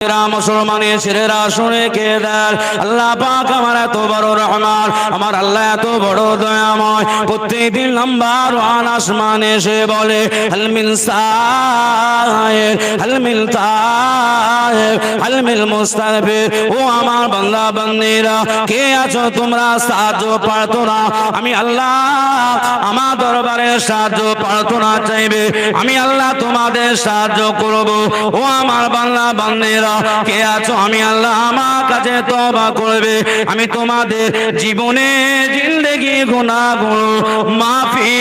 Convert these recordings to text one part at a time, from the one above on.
মুসলমানের ছেলেরা শুনে কে দেন, আল্লাহ পাক আমার এত বড় রহমান, আমার আল্লাহ এত বড় দয়াময়। প্রত্যেকদিন নাম্বার ওয়ান আসমানে এসে বলে হাল মিন সাইল হাল মিন তাইব হাল মিন মুস্তাগফির। ও আমার বান্দা বান্দীরা, কে আছো তোমরা সাহায্য প্রার্থনা? আমি আল্লাহ আমার দরবারে সাহায্য প্রার্থনা চাইবে, আমি আল্লাহ তোমাদের সাহায্য করব। ও আমার বান্দা বান্দীরা, কে আছো? আমি আল্লাহ আমার কাছে তওবা করবে, আমি তোমাদের জীবনে জিন্দেগি গুনাহগুলো মাফি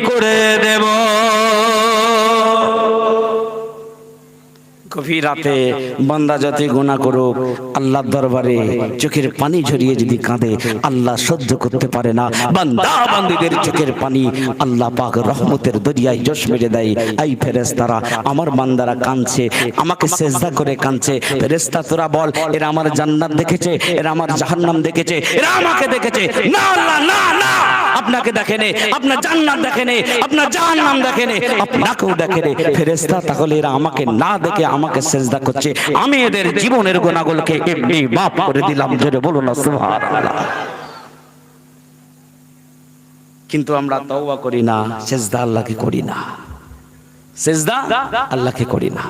করে দেব। গভীর রাতে বান্দা যতই গুনাহ করুক, আল্লাহর দরবারে চোখের পানি ঝরিয়ে যদি কাঁদে, আল্লাহ সহ্য করতে পারে না। বান্দা বান্দীদের চোখের পানি আল্লাহ পাক রহমতের দরিয়ায় জোশ মেরে দেয়। এই ফেরেশতারা, আমার বান্দারা কাঁদছে, আমাকে সেজদা করে কাঁদছে। ফেরেশতা তোরা বল, এরা আমার জান্নাত দেখেছে, এরা আমার জাহান্নাম দেখেছে, এরা আমাকে দেখেছে? না আল্লাহ, না না, আপনাকে দেখেনি, আপনার জান্নাত দেখেনি, আপনার জাহান্নাম দেখেনি, আপনাকেও দেখেনি। ফেরেশতা, তাহলে এরা আমাকে না দেখে আমাকে সেজদা করছে, আমি এদের জীবনের গুনাহগুলোকে এমনি মাফ করে দিলাম। জোরে বলুন না সুবহানাল্লাহ। কিন্তু আমরা তওবা করি না, সেজদা আল্লাহকে করি না, সেজদা আল্লাহকে করি না।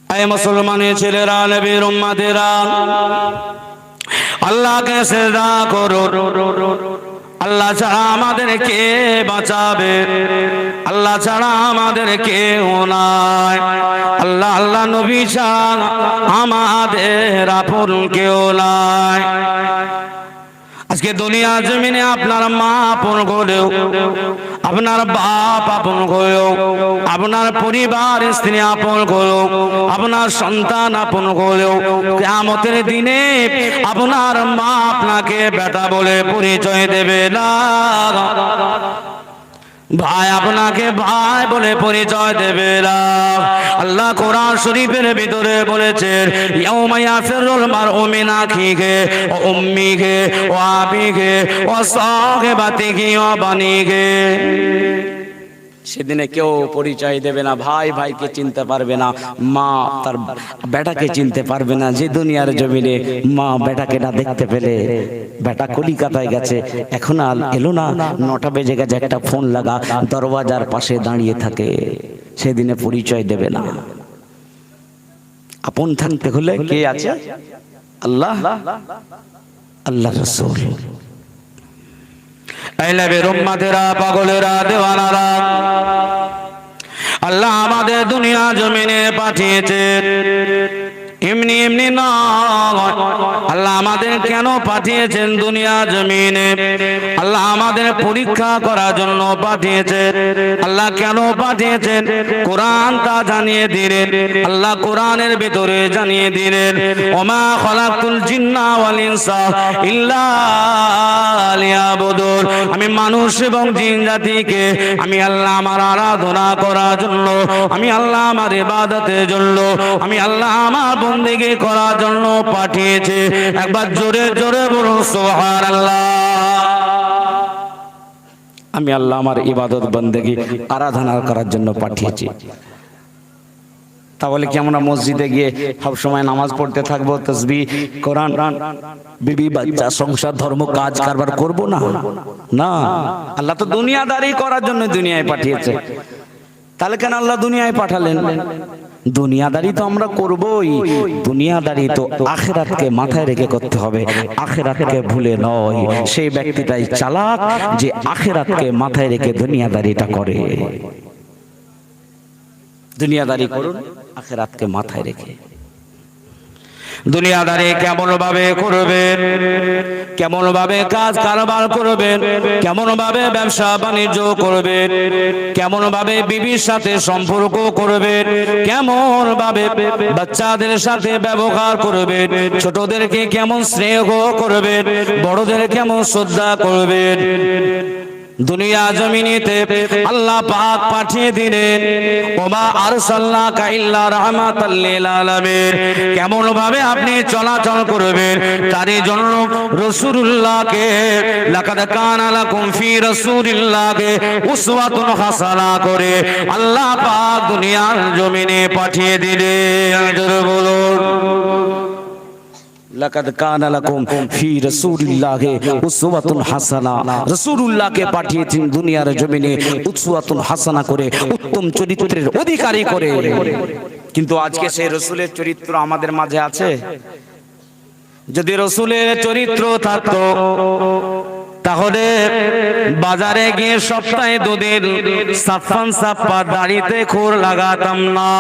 এই মুসলমানের ছেলেরা, নবীর উম্মতেরা, আল্লাহকে সেজদা করো। আল্লাহ ছাড়া আমাদের কে বাঁচাবে? আল্লাহ ছাড়া আমাদের কেউ নাই। আল্লাহ আল্লাহ নবী ছাড়া আমাদের আপন কেউ নাই। আজকে দুনিয়া জমিনে আপনার মা আপন হলেও, আপনার বাপ আপন হলেও, আপনার পরিবার স্ত্রী আপন হলেও, আপনার সন্তান আপন হলেও, কিয়ামতের দিনে আপনার মা আপনাকে বেটা বলে পরিচয় দেবে না, ভাই আপনাকে ভাই বলে পরিচয় দেবে না। আল্লাহ কোরআন শরীফের ভিতরে বলেছেন, ইয়াউমা ইয়াফিরুল মারউ মিন আখিহি ওয়া উম্মিহি ওয়া আবিহি ওয়া সাহিবাতিহি ওয়া বানিহি। সেদিনে কেউ পরিচয় দেবে না, ভাই ভাইকে চিনতে পারবে না, মা তার বেটাকে চিনতে পারবে না। যে দুনিয়ার জমিনে মা বেটাকে না দেখতে পেলে, বেটা কলিকাতায় গেছে, এখন আর এলো না, 9টা বেজে গেছে, একটা ফোন লাগা, দরওয়াজার পাশে দাঁড়িয়ে থাকে, সেদিনে পরিচয় দেবে না। আপন থাকতে হলে কে আছে? আল্লাহ, আল্লাহ রাসূল। এই নবীর উম্মতেরা, পাগলেরা, দেওয়ানারা, আল্লাহ আমাদের দুনিয়া জমিনে পাঠিয়েছেন এমনি এমনি নয়। আল্লাহ আমাদের কেন পাঠিয়েছেন দুনিয়া জমিনে? আল্লাহ আমাদের পরীক্ষা করার জন্য পাঠিয়েছেন। আল্লাহ কেন পাঠিয়েছেন? কোরআন তা জানিয়ে দিলেন। আল্লাহ কোরআনের ভিতরে জানিয়ে দিলেন, ওমা খালাকুল জিন্না ওয়াল ইনসা ইল্লা লিয়াবুদুন। আমি মানুষ এবং জিন জাতিকে আমি আল্লাহ আমার আরাধনা করার জন্য, আমি আল্লাহ আমার ইবাদতের জন্য, আমি আল্লাহ আমার বন্দেগী করার জন্য পাঠিয়েছে। একবার জোরে জোরে বলুন সুবহানাল্লাহ। আমি আল্লাহ আমার ইবাদত বন্দেগী আরাধনা করার জন্য পাঠিয়েছি। তাহলে কি আমরা মসজিদে গিয়ে সব সময় নামাজ পড়তে থাকবো, তাসবিহ, কোরআন, বিবি বাচ্চা, সংসার, ধর্ম, কাজ কারবার করব না? না, আল্লাহ তো দুনিয়াদারি করার জন্য দুনিয়ায় পাঠিয়েছে। তাহলে কেন আল্লাহ দুনিয়ায় পাঠালেন? দুনিয়াদারি তো আমরা করবই, দুনিয়াদারি তো আখিরাতকে মাথায় রেখে করতে হবে, আখিরাতকে ভুলে নয়। সেই ব্যক্তিটাই চালাক যে আখিরাতকে মাথায় রেখে দুনিয়াদারিটা করে। দুনিয়াদারি করুন আখিরাতকে মাথায় রেখে। দুনিয়াদারি কেমন ভাবে করবেন, কেমন ভাবে কাজ কারবার করবেন, কেমন ভাবে ব্যবসা বাণিজ্য করবেন, কেমন ভাবে বিবির সাথে সম্পর্ক করবেন, কেমন ভাবে বাচ্চাদের সাথে ব্যবহার করবেন, ছোটদেরকে কেমন স্নেহ করবেন, বড়দের কেমন শ্রদ্ধা করবেন। দুনিয়া জমিনেতে আল্লাহ পাক পাঠিয়ে দিলেন ওমা আরসালনাকা ইল্লা রাহমাতাল লিল আলামিন। কেমন ভাবে আপনি চলাচল করবেন তার জন্য রাসূলুল্লাহকে লাকাদ কানা লাকুম ফি রাসূলিল্লাহি উসওয়াতুন হাসানা করে আল্লাহ পাক দুনিয়ার জমিনে পাঠিয়ে দিলেন। জোরে বলুন লাকাদ কানা লাকুম ফি রাসূলিল্লাহি উসওয়াতুন হাসানা। রাসূলুল্লাহকে পাঠিয়েছেন দুনিয়ার জমিনে উসওয়াতুন হাসানা করে, উত্তম চরিত্রের অধিকারী করে। কিন্তু আজকে সেই রাসূলের চরিত্র আমাদের মাঝে আছে? যদি রাসূলের চরিত্র থাকতো তাহলে বাজারে গিয়ে সপ্তাহে দুদিন সাফান সাফা দাড়িতে খোর লাগাতাম না।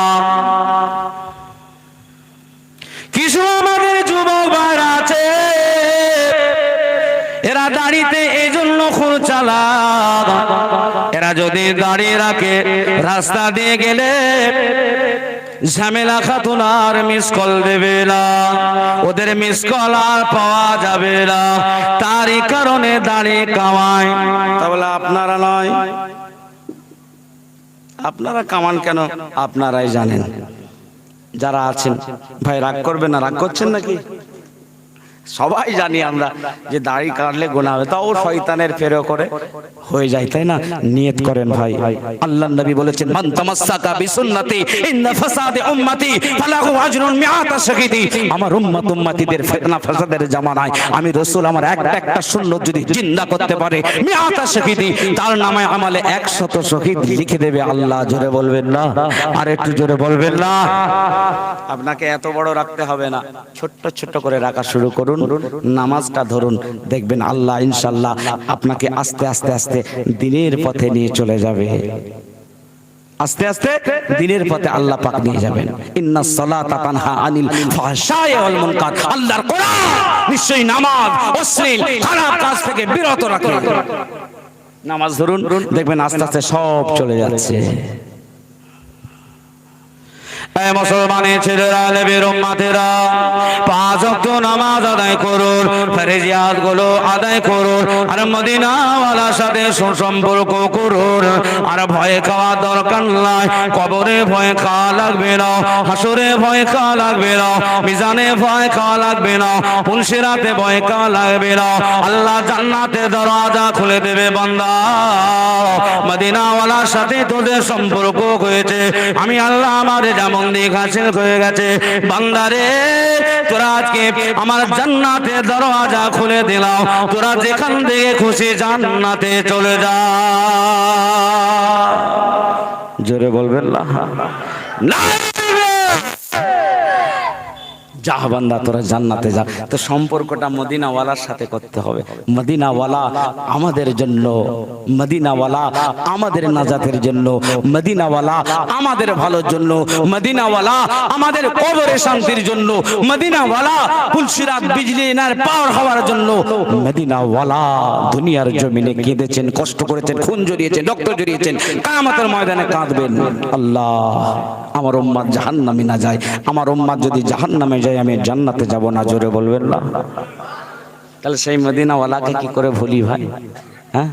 কিছু আমাদের যুবক ভাইরা আছে এরা দাড়িতে এই জন্য খোর চালাক, এরা যদি দাড়ি রাখে রাস্তা দিয়ে গেলে ঝামেলা খাতুন আর মিস কল দেবে না, ওদের মিস কল আর পাওয়া যাবে না, তারই কারণে দাঁড়িয়ে কামায়। তাহলে আপনারা নয়, আপনারা কামান কেন আপনারাই জানেন। যারা আছেন ভাই রাগ করবেন না, রাগ করছেন নাকি? সবাই জানি আমরা যে দাড়ি কাটলে গুনাহ হবে, তাও শয়তানের ফেরো করে হয়ে যায়, তাই না? নিয়ত করেন ভাই। আল্লাহর নবী বলেছেন মান তামাসসাকা বিসুন্নতি ইন্না ফাসাদে উম্মতি ফালাহু আজরুন মিআতা শাহীদি। আমার উম্মতিদের ফিতনা ফাসাদের জামানায় আমি রাসূল আমার একটা সুন্নাত যদি জিন্দা করতে পারে মিআতা শাহীদি, তার নামে আমলে 100 শহীদ লিখে দেবে আল্লাহ। জোরে বলবেন না? আর একটু জোরে বলবেন না? আপনাকে এত বড় রাখতে হবে না, ছোট ছোট করে রাখা শুরু করুন, নামাজটা ধরুন, দেখবেন আল্লাহ ইনশাআল্লাহ আপনাকে আস্তে আস্তে আস্তে দিনের পথে নিয়ে চলে যাবে। আস্তে আস্তে দিনের পথে আল্লাহ পাক নিয়ে যাবেন। ইন্নাস সালাতা তানহা আনিল ফাহশাই ওয়াল মুনকার। আল্লাহর কোরআন নিশ্চয়ই নামাজ অশ্লীল খারাপ কাজ থেকে বিরত রাখে। নামাজ ধরুন, দেখবেন আস্তে আস্তে সব চলে যাচ্ছে। মুসলমানের ছেলেরা নবীর উম্মতেরা 5 ওয়াক্ত নামাজ আদায় করুন, ফরজিয়াত গুলো আদায় করুন, আর মদিনাওয়ালার সাথে সুসম্পর্ক করুন। আর ভয় খাওয়া দরকার নাই, কবরে ভয় খাওয়া লাগবে না, হাসরে ভয় খাওয়া লাগবে না, মিজানে ভয় খাওয়া লাগবে না, পুলসিরাতে ভয় খাওয়া লাগবে না। আল্লাহ জান্নাতের দরজা খুলে দেবে। বান্দা মদিনাওয়ালার সাথে তোদের সম্পর্ক হয়েছে, আমি আল্লাহ আমাদের যেমন হাসিল হয়ে গেছে। বান্দারে তোরা আজকে আমার জান্নাতের দরজা খুলে দিলাম, তোরা যেখান থেকে খুশি জান্নাতে চলে যা। জোরে বলবেন না? যা বান্দা তোরা জান্নাতে যা। তো সম্পর্কটা মদিনাওয়ালার সাথে করতে হবে। মদিনাওয়ালা আমাদের জন্য, মদিনাওয়ালা আমাদের নাজাতের জন্য, মদিনাওয়ালা আমাদের ভালোর জন্য, মদিনাওয়ালা আমাদের কবরে শান্তির জন্য, মদিনাওয়ালা পুলসিরাত বিজলি এনার পাওয়ার হওয়ার জন্য। মদিনাওয়ালা দুনিয়ার জমিনে কেঁদেছেন, কষ্ট করেছেন, খুন জড়িয়েছেন, রক্ত জড়িয়েছেন, কিয়ামতের ময়দানে কাঁদবেন, আল্লাহ আমার উম্মত জাহান্নামে না যায়, আমার উম্মত যদি জাহান্নামে যায় আমি জান্নাতে যাব না। জোরে বলবেন না? তাহলে সেই মদিনাওয়ালাকে কি করে ভুলি ভাই? হ্যাঁ,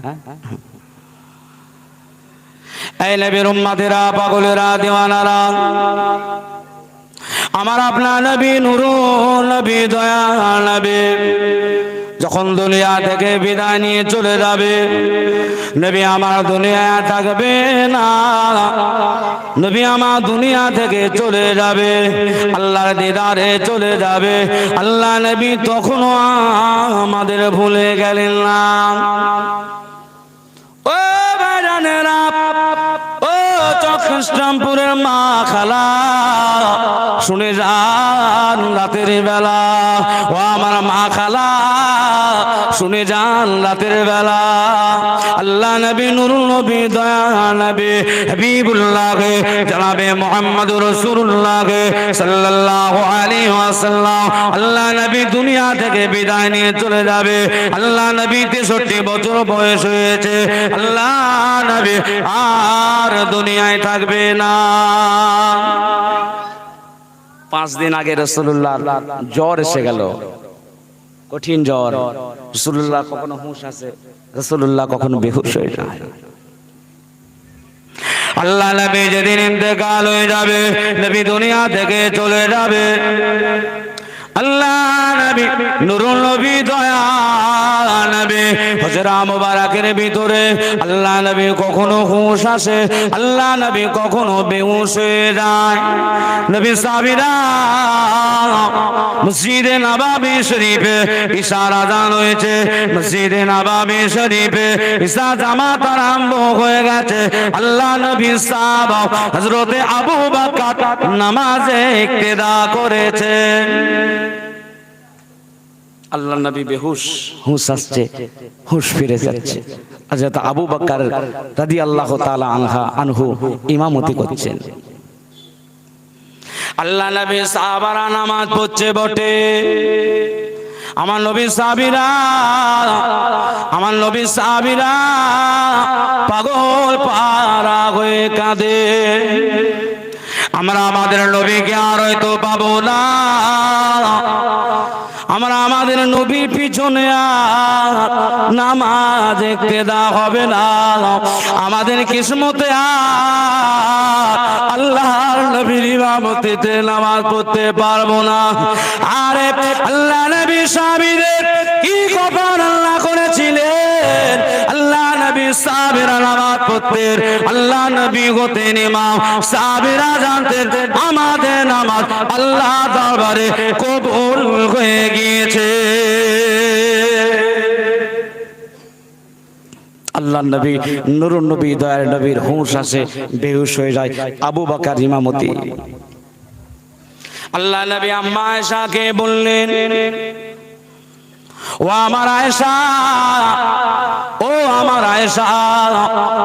এই নবীর উম্মতেরা, পাগলেরা, দিওয়ানারা, আমার আপনার নবী নূরুল নবী, দয়াল নবী যখন দুনিয়া থেকে বিদায় নিয়ে চলে যাবে, নবী আমার দুনিয়ায় থাকবে না, নবী আমার দুনিয়া থেকে চলে যাবে, আল্লাহর দিদারে চলে যাবে। আল্লাহ নবী তখনও আমাদের ভুলে গেলেন না। ও ভাইজানেরা, ও চকৃষ্টমপুরের মা খালা, শুনে যান রাতের বেলা, ও আমার মা খালা শুনে যান রাতের বেলা, আল্লাহ নবী নূরুল নবী, দয়া নবী, হাবিবুল্লাহ জনাবে মুহাম্মদুর রাসূলুল্লাহ সাল্লাল্লাহু আলাইহি ওয়াসাল্লাম, আল্লাহ নবী দুনিয়া থেকে বিদায় নিয়ে চলে যাবে। আল্লাহ নবী 63 বছর বয়স হয়েছে, আল্লাহ নবী আর দুনিয়ায় থাকবে না। 5 দিন আগে রাসূলুল্লাহ জ্বর এসে গেল, কঠিন জ্বর, রাসূলুল্লাহ কখনো হুঁশ আছে, রাসূলুল্লাহ কখনো বেহুশ হয়ে যায়। আল্লাহ নবী যেদিন ইন্তেকাল হয়ে যাবে, নবী দুনিয়া থেকে চলে যাবে, আল্লাহ নবী নুরুল নবী দয়া নবী হুজরা মুবারকের ভিতরে আল্লাহ নবী কখনো হুঁশ আসে, আল্লাহ নবী কখনো বেহুশ হয়ে যায়। নবী সাহাবীরা মসজিদে নববী শরীফে ইশার আযান হয়েছে, মসজিদে নববী শরীফে ইশা জামাত আরম্ভ হয়ে গেছে। আল্লাহ নবী সাহাবা হযরতে আবু বকর নামাজে ইক্তেদা করেছে। আল্লাহ নবী বেহুশ, হুঁশ আসছে, হুঁশ ফিরে যাচ্ছে। হযরত আবু বকর রাদিয়াল্লাহু তাআলা আনহু ইমামতি করছেন। আল্লাহ নবী সাহাবারা নামাজ পড়ছে বটে, আমার নবী সাহাবীরা পাগল পারা হয়ে কাঁদে। আমরা আমাদের নবীকে আর হয়তো পাবো না, আমরা আমাদের নবীর পিছনে আর নামাজ ইক্তেদা হবে না, আমাদের কিসমতে আর আল্লাহর নবীর ইমামতিতে নামাজ পড়তে পারবো না। আরে আল্লাহ নবী সাহাবীদের কি কপাল আল্লাহ করেছিলেন, আল্লাহ নবী সাহাবীরা নামাজ পড়তেন, আল্লাহ নবী হতেন ইমাম, সাহাবীরা জানতেন আমাদের নামাজ আল্লাহ দরবারে কবুল হয়ে গিয়েছে। আল্লাহ নবী নুরুন নবী দয়ার নবীর হুঁশ আসে, বেহুশ হয়ে যায়। আবু বকর ইমামতি। আল্লাহ নবী আম্মা আয়েশাকে বললেন, ও আমার আয়েশা, ও আমার আয়েশা,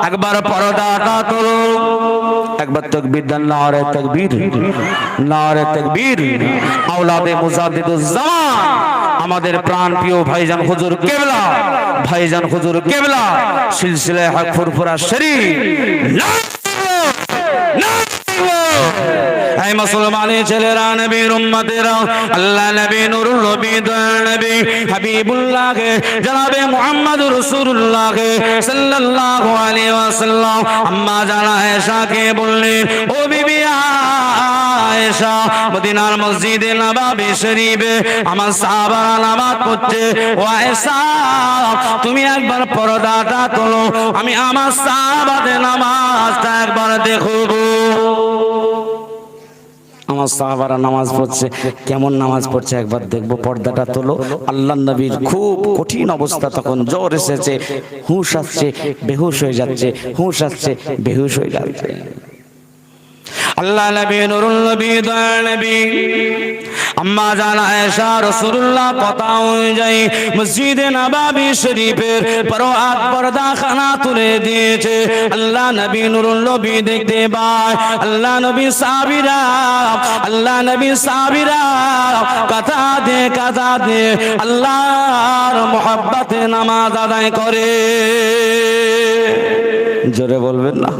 একবার পর্দাটা তোলো। একবার তাকবীর দেন, নারে তাকবীর, নারে তাকবীর। আওলাদে মুজাদ্দিদুজ জামান আমাদের প্রাণ প্রিয় ভাইজান হুজুর কেবলা, ভাইজান হুজুর কেবলা সিলসিলায়ে হক ফুরফুরা শরীফ এই মুসলমানের ছেলেরা, নবীর উম্মতেরা, আল্লাহ নবী নুরুল নবী দয়ার নবী হাবিবুল্লাহ জনাবে মুহাম্মদুর রাসূলুল্লাহ সাল্লাল্লাহু আলাইহি ওয়াসাল্লাম আম্মা জানা আয়েশাকে বললেন, ও বিবি আয়েশা, মদিনার মসজিদে নববী শরীফে আমার সাহাবারা নামাজ পড়ছে, ও আয়েশা তুমি একবার পর্দাটা তোলো, আমি আমার সাহাবাদের নামাজটা একবার দেখব। আমার সাহাবারা নামাজ পড়ছে, কেমন নামাজ পড়ছে একবার দেখবো, পর্দাটা তোলো। আল্লাহ নবীর খুব কঠিন অবস্থা, তখন জ্বর এসেছে, হুঁশ আসছে, বেহুশ হয়ে যাচ্ছে, হুঁশ আসছে, বেহুশ হয়ে যাচ্ছে। আল্লাহ নবী নুরুল নবী দয়ার নবী আম্মা জান আয়েশা রাসূলুল্লাহ কথা অনুযায়ী মসজিদে নববী শরীফের পরোয়াত পর্দা খানা তুলে দিয়েছে। আল্লাহ নবী নুরুল নবী দেখতে পায়, আল্লাহ নবী সাহাবীরা কথা দিয়ে আল্লাহর মুহাব্বতে নামাজ আদায় করে। জোরে বলবেন না?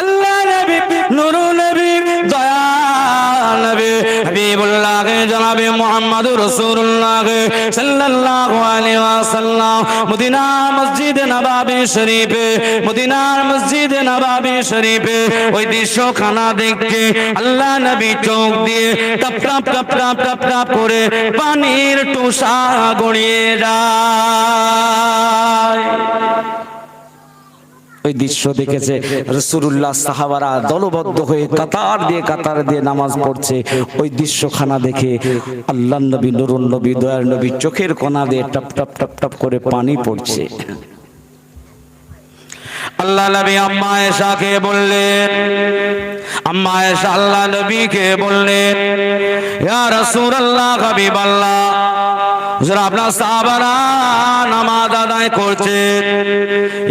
আল্লাহ নবী নুরুল নবী দয়াল নবী হাবিবুল্লাহ জনাবে মুহাম্মদুর রাসূলুল্লাহ সাল্লাল্লাহু আলাইহি ওয়াসাল্লাম মদিনার মসজিদে নববী শরীফে, মদিনার মসজিদে নববী শরীফে ওই দৃশ্যখানা দেখে আল্লাহ নবী চোখ দিয়ে top top top top top top করে পানির টুসা গড়িয়ে যায়। ওই দৃশ্য দেখেছে রাসূলুল্লাহ, সাহাবারা দলবদ্ধ হয়ে কাতার দিয়ে নামাজ পড়ছে। ওই দৃশ্যখানা দেখে আল্লাহ নবী নুরুল নবী দয়ার নবী চোখের কোনা দিয়ে টপ টপ টপ টপ করে পানি পড়ছে। আল্লাহ নবী আম্মা আয়েশাকে বললেন, আম্মা আয়েশা আল্লাহ নবীকে বললেন, ইয়া রাসূলুল্লাহ হাবিবাল্লাহ, হুজুর আপনার সাহাবারা নামাজ আদায় করছে,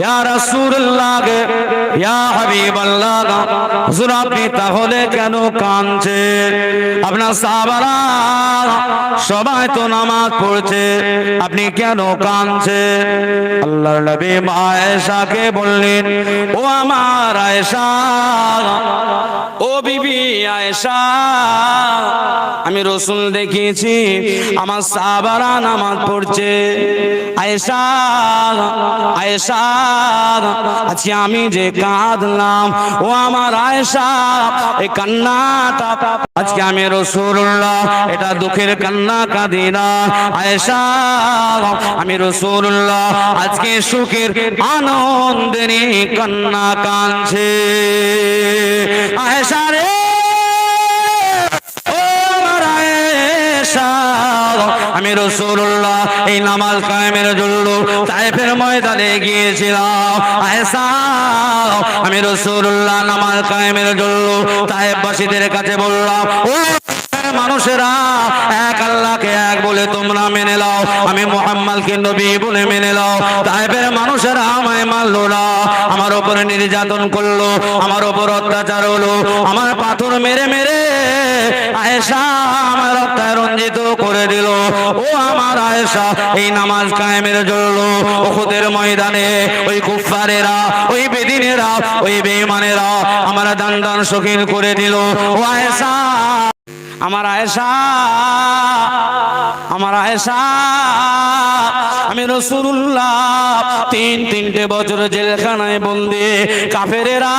ইয়া রাসূলুল্লাহ ইয়া হাবিবাল্লাহ, হুজুর আপনি তাহলে কেন কাঁদছেন? আপনার সাহাবারা সবাই তো নামাজ পড়ছে, আপনি কেন কাঁদছেন? আল্লাহর নবী আয়েশাকে বললেন, ও আমার আয়েশা, ও বিবি আয়েশা, আমি রাসূল দেখেছি আমার সাহাবারা নামাজ পড়ছে। আয়েশা আয়েশা, আজকে আমি যে কাঁদলাম ও আমার আয়েশা, এই কান্নাটা আজকে আমি রাসূলুল্লাহ এটা দুঃখের কান্না কাঁদি না আয়েশা, আমি রাসূলুল্লাহ আজকে সুখের আনন্দের কান্না কাঁদছে। আয়েশা রে, ও আমার আয়েশা, আমি রাসূলুল্লাহ এই নামাজ কায়েমের জন্য তায়েফের ময়দানে গিয়েছিলাম। আয়েশা, আমি রাসূলুল্লাহ নামাজ কায়েমের জন্য তায়েফবাসীদের কাছে বললাম, ও মানুষেরা, এক আল্লাহকে এক বলে তোমরা মেনে নাও, আমি মুহাম্মদকে নবী বলে মেনে নাও। তায়েফের মানুষেরা আমায় মানলো না, আমার উপরে নির্যাতন করলো, আমার উপর অত্যাচার হলো, আমার পাথর মেরে মেরে আয়েশা আমার রক্তায় রঞ্জিত করে দিল। ও আমার আয়েশা, এই নামাজ কায়েমের জন্য উহুদের ময়দানে ওই কুফারেরা, ওই বেদিনেরা, ওই বেঈমানেরা আমার দান দান শৌখিন করে দিল। ও আয়েশা, আমার আয়েশা, আমার আয়েশা, আমি রাসূলুল্লাহ তিনটে বছর জেলখানায় বন্দি। কাফেরেরা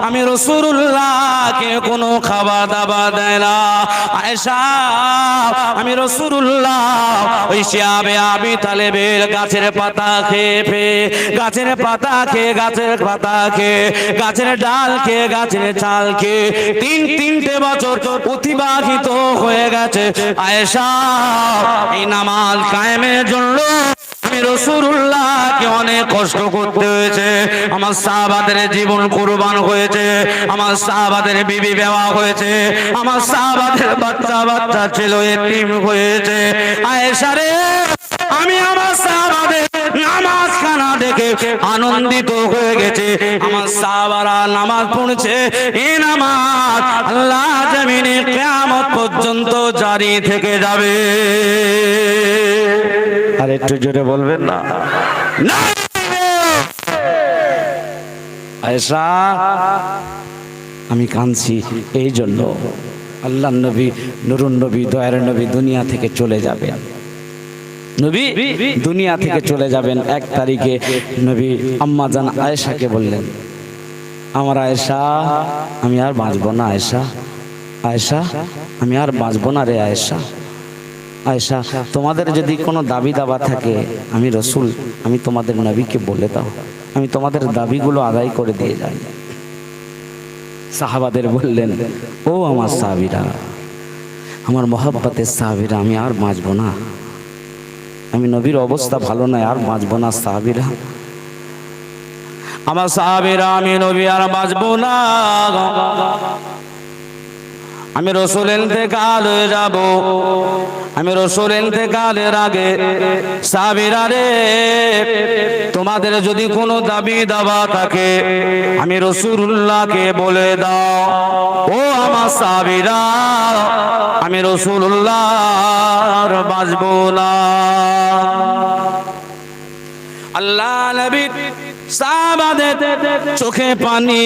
আমি রাসূলুল্লাহকে কোনো খাবার দাবার দেয় না। আয়েশা, আমি রাসূলুল্লাহ ওই শিয়াবে আবি তালেবের গাছের পাতা খেয়ে, গাছের পাতা খেয়ে, গাছের পাতা খেয়ে, গাছের ডাল খেয়ে, গাছের ছাল খেয়ে তিনটে বছর অতিবাহিত হয়ে গেছে। আয়েশা, এই নামাজ কায়েমের জন্য আমি রাসূলুল্লাহকে অনেক কষ্ট করতে হয়েছে, আমার সাহাবাদের জীবন কুরবান হয়েছে, আমার সাহাবাদের বিবি বিবাহ হয়েছে, আমার সাহাবাদের বাচ্চা বাচ্চা ছিল এতিম হয়েছে। আয়েশা রে, আমি আমার সাহাবাদের নামাজ খানা দেখে আনন্দিত হয়ে গেছে। আমার সাহাবারা নামাজ পড়ছে, এই নামাজ আল্লাহ জমিনে কিয়ামত পর্যন্ত জারি থেকে যাবে। আর একটু জোরে বলবেন না? আয়েশা, আমি কাঁদছি এই জন্য, আল্লাহর নবী, নুরুন নবী, দয়ার নবী দুনিয়া থেকে চলে যাবে। নবী দুনিয়া থেকে চলে যাবেন 1 তারিখে। নবী আম্মা জান আয়েশাকে বললেন, আমার আয়েশা, আমি আর বাঁচবো না আয়েশা, আয়েশা আমি আর বাঁচবো না রে আয়েশা। আয়েশা, তোমাদের যদি কোনো দাবি দাবা থাকে, আমি রাসূল, আমি তোমাদের নবীকে বলে দাও, আমি তোমাদের দাবিগুলো আদায় করে দিয়ে যাই। সাহাবাদের বললেন, ও আমার সাহাবীরা, আমার মহব্বতের সাহাবীরা, আমি আর বাঁচবো না, আমি নবীর অবস্থা ভালো নয়, আর বাঁচবো না সাহাবীরা, আমার সাহাবীরা, আমি নবী আর বাঁচবো না, আমি রাসূল ইন্তেকাল হয়ে যাব। আমি রাসূল ইন্তেকালের আগে সাহাবীরা রে, তোমাদের যদি কোনো দাবি দাবা থাকে, আমি রাসূলুল্লাহকে বলে দাও। ও আমার সাহাবীরা, আমি রাসূলুল্লাহ আর বাঁচবো না। আল্লাহ নবী সাহাবাদের চোখে পানি,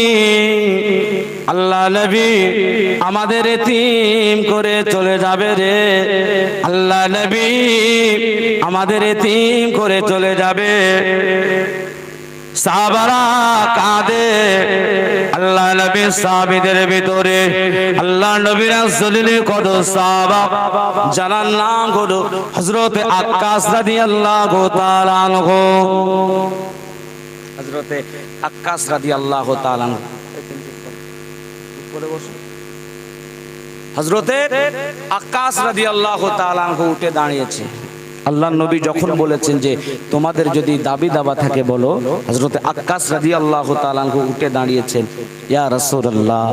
আল্লাহ নবী আমাদের এতিম করে চলে যাবে রে, আল্লাহ নবী আমাদের এতিম করে চলে যাবে। সাহাবারা কাঁদে, আল্লাহ নবী সাহাবীদের ভিতরে আল্লাহ নবীর রাসূলের কত সাহাবা যার নাম হলো হযরত আক্কাস রাদিয়াল্লাহু তাআলা আনহু, হযরত আক্কাস রাদিয়াল্লাহু তাআলা আনহু, হযরত আক্কাস রাদিয়াল্লাহু তাআলা আনহু উঠে দাঁড়িয়েছে। আল্লাহ নবী যখন বলেছেন যে তোমাদের যদি দাবি দাবা থাকে বলো, হযরত আক্কাস রাদিয়াল্লাহু তাআলা আনহু উঠে দাঁড়িয়েছেন, ইয়া রাসূলুল্লাহ,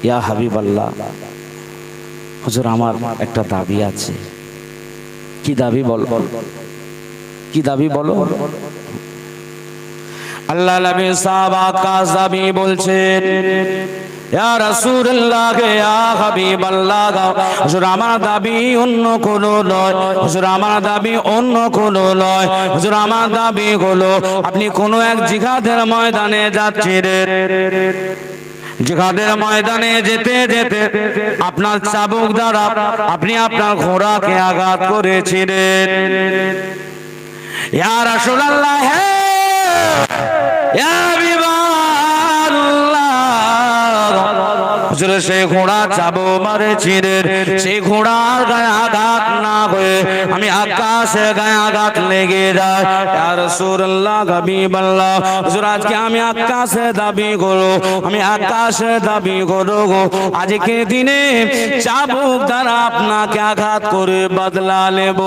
ইয়া হাবিবাল্লাহ, হুজুর আমার একটা দাবি আছে। কি দাবি বলো, কি দাবি বলো? আল্লাহ নবী সাহাবা আক্কাস দাবি বলছেন, ইয়া রাসূলুল্লাহ, ইয়া হাবিবাল্লাহ, হুজুর আমার দাবি অন্য কোনো নয়, হুজুর আমার দাবি অন্য কোনো নয়, হুজুর আমার দাবি হলো আপনি কোনো এক জিহাদের ময়দানে যাচ্ছেন, জিহাদের ময়দানে যেতে যেতে আপনার চাবুক দ্বারা আপনি আপনার ঘোড়াকে আঘাত করেছিলেন। ইয়া রাসূলুল্লাহ, হে ইয়া হাবিবাল্লাহ, হুজুর সেই ঘোড়া চাবুক মারেছিলেন, সেই ঘোড়ার গায়ে আঘাত না হয়ে আমি আকাশে গায়ে আঘাত লেগে যায়। ইয়া রাসূলুল্লাহ, হাবিবাল্লাহ, হুজুর আজকে আমি আকাশে দাবি করো, আমি আকাশে দাবি করো, আজকে দিনে চাবুক দ্বারা আপনাকে আঘাত করে বদলা নেব।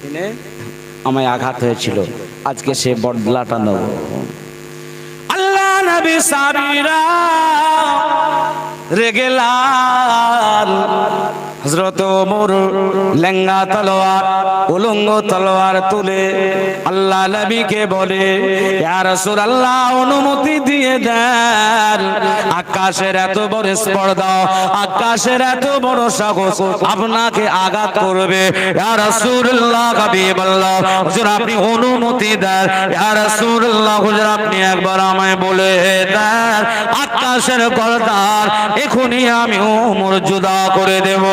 দিনে আমায় আঘাত হয়েছিল, আজকে সে বদলাটা নেব। আল্লাহ নবী সাহাবীরা রেগে লাল। হযরত ওমর লেঙ্গা তলোয়ার, উলঙ্গ তলোয়ার তুলে আল্লাহ নবীকে বলে, ইয়া রাসূলুল্লাহ, অনুমতি দিয়ে দেন, আকাশের এত বড় স্পর্ধা, আকাশের এত বড় সাহস আপনাকে আঘাত করবে। ইয়া রাসূলুল্লাহ, হাবিবাল্লাহ, হুজুর আপনি অনুমতি দেন। ইয়া রাসূলুল্লাহ, হুজুর আপনি একবার আমায় বলে দেন, আকাশের গর্দান এখনই আমি ওমর জুদা করে দেব।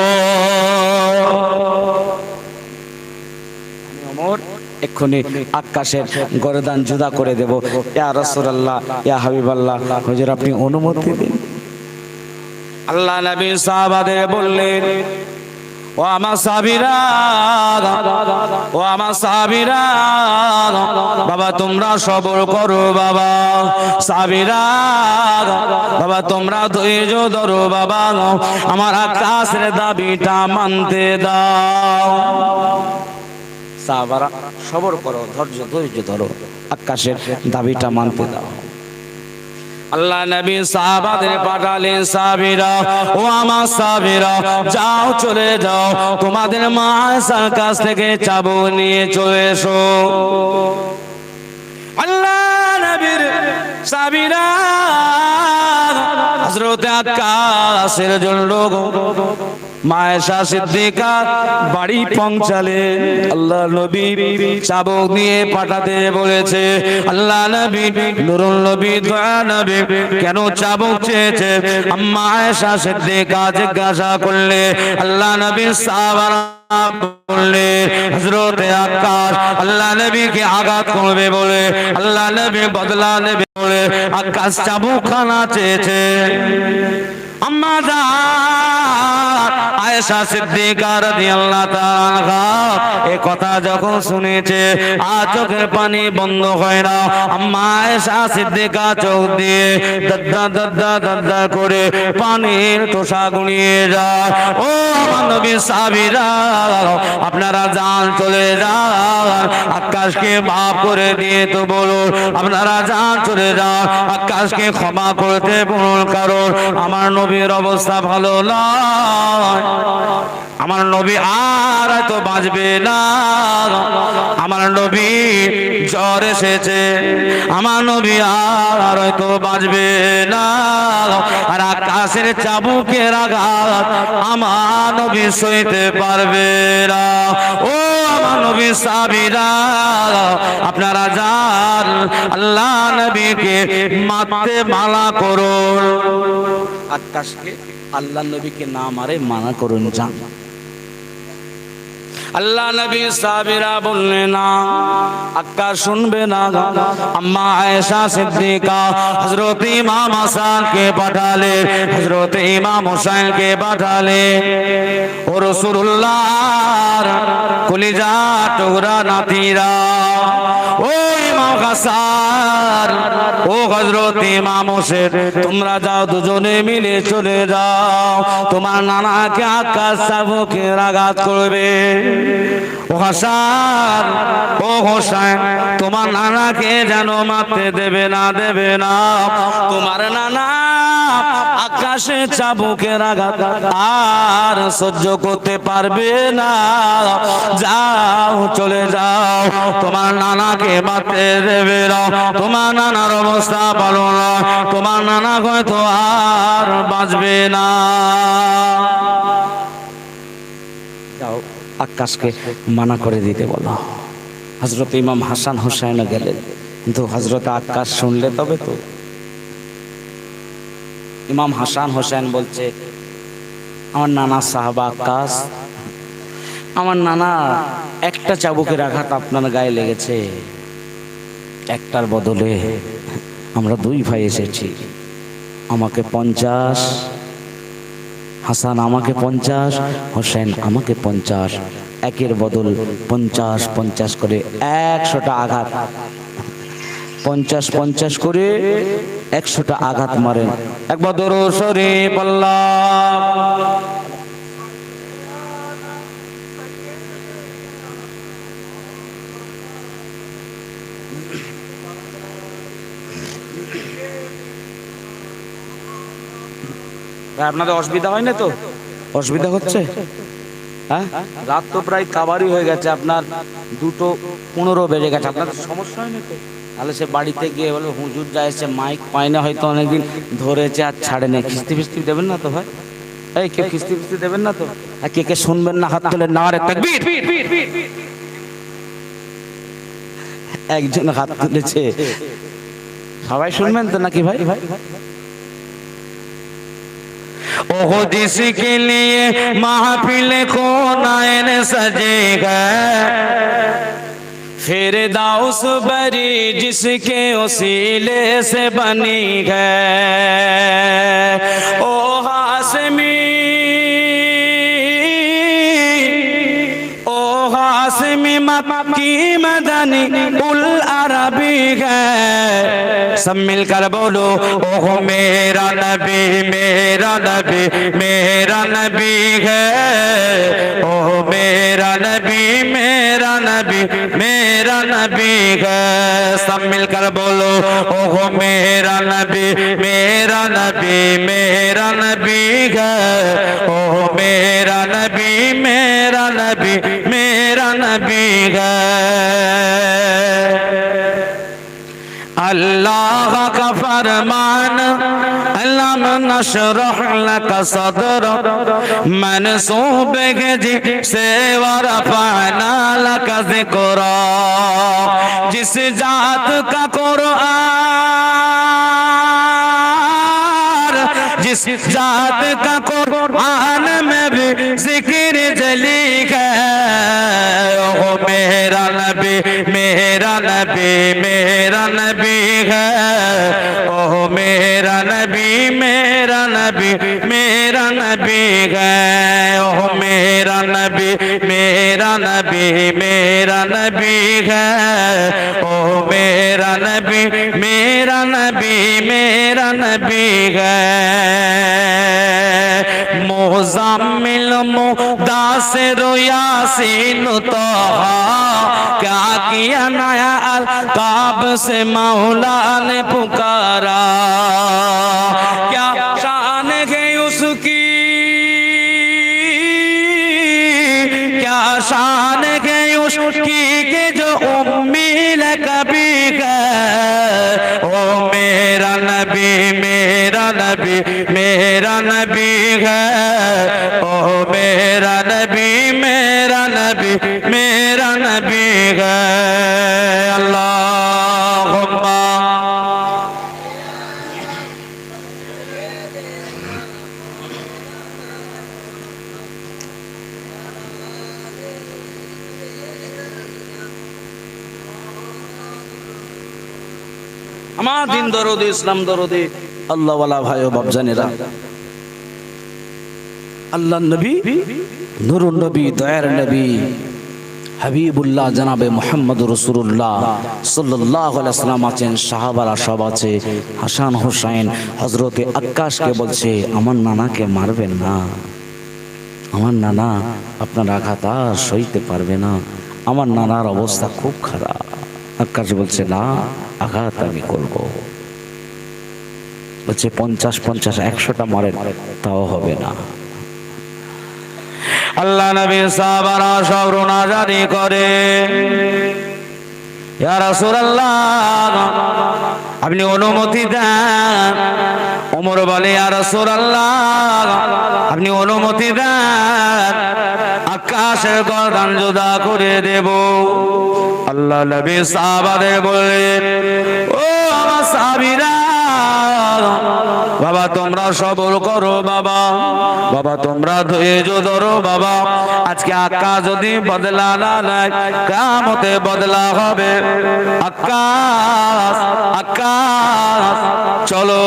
ওমর এক্ষুনি আকাশের গর্দান জুদা করে দেব। ইয়া রাসূলুল্লাহ, ইয়া হাবিবাল্লাহ, হুজুর আপনি অনুমতি দিন। আল্লাহ নবী সাহাবাদের বললেন, ও আমার সাহাবীরা, ও আমার সাহাবীরা, বাবা তোমরা সবর করো, বাবা সাহাবীরা, বাবা তোমরা ধৈর্য ধরো, বাবা আমার আকাশের দাবিটা মানতে দাও। সাহাবারা সবর করো, ধৈর্য ধরো, আকাশের দাবিটা মানতে দাও। আল্লাহ নবী সাহাবাদের পাঠালেন, সাহাবীরা, ও আমার সাহাবীরা, যাও চলে যাও, তোমাদের মা আয়েশার কাছ থেকে চাবুক নিয়ে চলে এসো। আল্লাহ নবীর সাহাবীরা হযরত আকাশের জন্য মা আয়েশা সিদ্দিকা বাড়ি পৌঁছালে আল্লাহ নবী চাবুক নিয়ে পাঠাতে বলেছে। আল্লাহ নবী নুরুল নবী দয়া নবী কেন চাবুক চেয়েছে আম্মা আয়েশা সিদ্দিকা জিজ্ঞাসা করলে আল্লাহ নবী সাহাবারা বললে হযরত আকাশ আল্লাহ নবীকে আঘাত করবে বলে, আল্লাহ নবী বদলা নেবে বলে আকাশ চাবুক খানা চেয়েছে। আম্মা জান আয়েশা সিদ্দিকা রাদিয়াল্লাহু তাআলা এই কথা যখন শুনেছে আর চোখের পানি বন্ধ হয় না। আম্মা আয়েশা সিদ্দিকা চোখ দিয়ে দাদা করে পানির তোষা গুনিয়ে যায়। ও আমার নবী সাহাবীরা, আপনারা যান চলে যান, আকাশকে মাফ করে দিয়ে তো বলুন, আপনারা যান চলে যান, আকাশকে ক্ষমা করতে বলুন, কারণ আমার নবীর অবস্থা ভালো নয়। আমার নবী আর তো বাঁচবে না, আমার নবী জ্বর এসেছে, আমার নবী আর তো বাঁচবে না, আর আকাশের চাবুকের আঘাত আমার নবী সইতে পারবে না। ও আমার নবী সাহাবীরা, আপনারা যান আল্লাহ নবীকে মারতে মানা করুন, আকাশকে আল্লাহ নবীকে না মারে মানা করুন, যান। আল্লাহ নবী সাহাবীরা বললেন না, আকাশ শুনবে না। আম্মা আয়েশা সিদ্দিকা হযরত ইমাম হাসানকে পাঠালে, হযরত ইমাম হুসাইনকে পাঠালে। ও রাসূলুল্লাহর কলিজা টুকরা নাতিরা, ও ইমাম হাসান, ও হযরত ইমাম হোসেন, তোমরা যাও, দুজনে মিলে চলে যাও, তোমার নানাকে আকাশ চাবুকের আঘাত করবে। ও হাসান, ও হোসেন, তোমার নানাকে যেন মারতে দেবে না, দেবে না। তোমার নানা আকাশে চাবুকের আঘাত আর সহ্য করতে পারবে না। যাও চলে যাও, তোমার নানাকে মারতে দেবে না, তোমার নানার অবস্থা ভালো না, তোমার নানা হয়তো আর বাঁচবে না। যাও আকাশকে মানা করে দিতে বলো। হযরত ইমাম হাসান হুসাইন গেলেন, কিন্তু হযরত আক্কাস শুনলে তবে তো। ইমাম হাসান হোসেন বলছে, আমার নানা সাহাবা আক্কাস, আমার নানা একটা চাবুকের আঘাত আপনার গায়ে লেগেছে, একটার বদলে আমরা দুই ভাই এসেছি, আমাকে 50, হাসান আমাকে 50, হোসেন আমাকে 50, একের বদল 50-50 করে 100টা আঘাত, 50-50 করে 100টা আঘাত মারেন। একবার দরুদ শরীফ আল্লাহ। আপনাদের অসুবিধা হয় না তো? অসুবিধা হচ্ছে? হ্যাঁ, রাত তো প্রায় কাবারই হয়ে গেছে, আপনার 2:15 বেজে গেছে, আপনাদের সমস্যা হয় না তো? তাহলে সে বাড়িতে গিয়ে বলে হুজুর যা এসে মাইক পায় না, হয়তো অনেকদিন ধরেছে আর ছাড়ে না, খিস্তি ফিস্তি দেবেন না তো ভাই? এই কেউ খিস্তি ফিস্তি দেবেন না তো? আর কে কে শুনবেন না হাত তুলে নারে তাকবীর। একজন হাত তুলেছে, সবাই শুনবেন তো নাকি ভাই? ओहो जिसके लिए महफिल को नयन सजेगा, फिरदौस बरी जिसके उसीले से बनी है, ओ हाशमी मक्की मदनी उल अरबी है, सब मिलकर बोलो ओहो मेरा नबी मेरा नबी मेरा नबी है, ओहो मेरा नबी मेरा नबी मेरा नबी है, सब मिलकर बोलो ओहो मेरा नबी मेरा नबी मेरा नबी है, ओहो मेरा नबी मेरा नबी मेरा नबी है। अल्लाह का फरमान अलम नशरह लक सदरक मनसूब है जिसे वरफअना लक ज़िक्रा, जिस जात का कुरान, जिस जात का कुरान में भी जिक्र जली है, ओ मेरा नबी मेरा नबी मेरा नबी है, ओ मेरा नबी मेरा नबी मेरा नबी है, ओ मेरा नबी मेरा नबी मेरा नबी है, ओ मेरा नबी मेरा नबी मेरा नबी है। मुज़म्मिल मुदासिर यासीन तहा, क्या किया नया अलकाब से मौला ने पुकारा, क्या शान है उसकी, क्या शान है उसकी कि जो उम्मीद कभी है, ओ मेरा नबी मेरा नबी मेरा नबी है, ओ मेरा नबी मेरा नबी मेरा नबी है। अल्लाहुम्मा আমার দিন দরদি ইসলাম দরদি আল্লাহ ওয়ালা ভাই ও বাপজানেরা, আল্লাহ নবী নূরুন নবী দয়ার নবী হাবিবুল্লাহ জনাবে মুহাম্মদ রাসূলুল্লাহ সাল্লাল্লাহু আলাইহি ওয়াসাল্লাম আছেন, সাহাবারা সব আছে। হাসান হোসেন হযরতে আক্কাসকে বলছে আমার নানাকে মারবেন না, আমার নানা আপনার আঘাত আর সইতে পারবে না, আমার নানার অবস্থা খুব খারাপ। আক্কাস বলছে না, আঘাত আমি করব। বলছে 50-50 100টা মারেন, তাও হবে না। আল্লাহ নবী সাহাবারা সব রোনা জারি করে, ইয়া রাসূলুল্লাহ আপনি অনুমতি দেন। ওমর বলে ইয়া রাসূলুল্লাহ আপনি অনুমতি দেন, আকাশের গর্দান জুদা করে দেব। আল্লাহ নবী সাহাবাদের বললেন, ও আমার সাহাবীরা, বাবা তোমরা সবর করো, বাবা বাবা তোমরা ধৈর্য ধরো, বাবা আজকে আকাশ যদি বদলা না নেয় কিয়ামতে বদলা হবে। আকাশ আকাশ চলো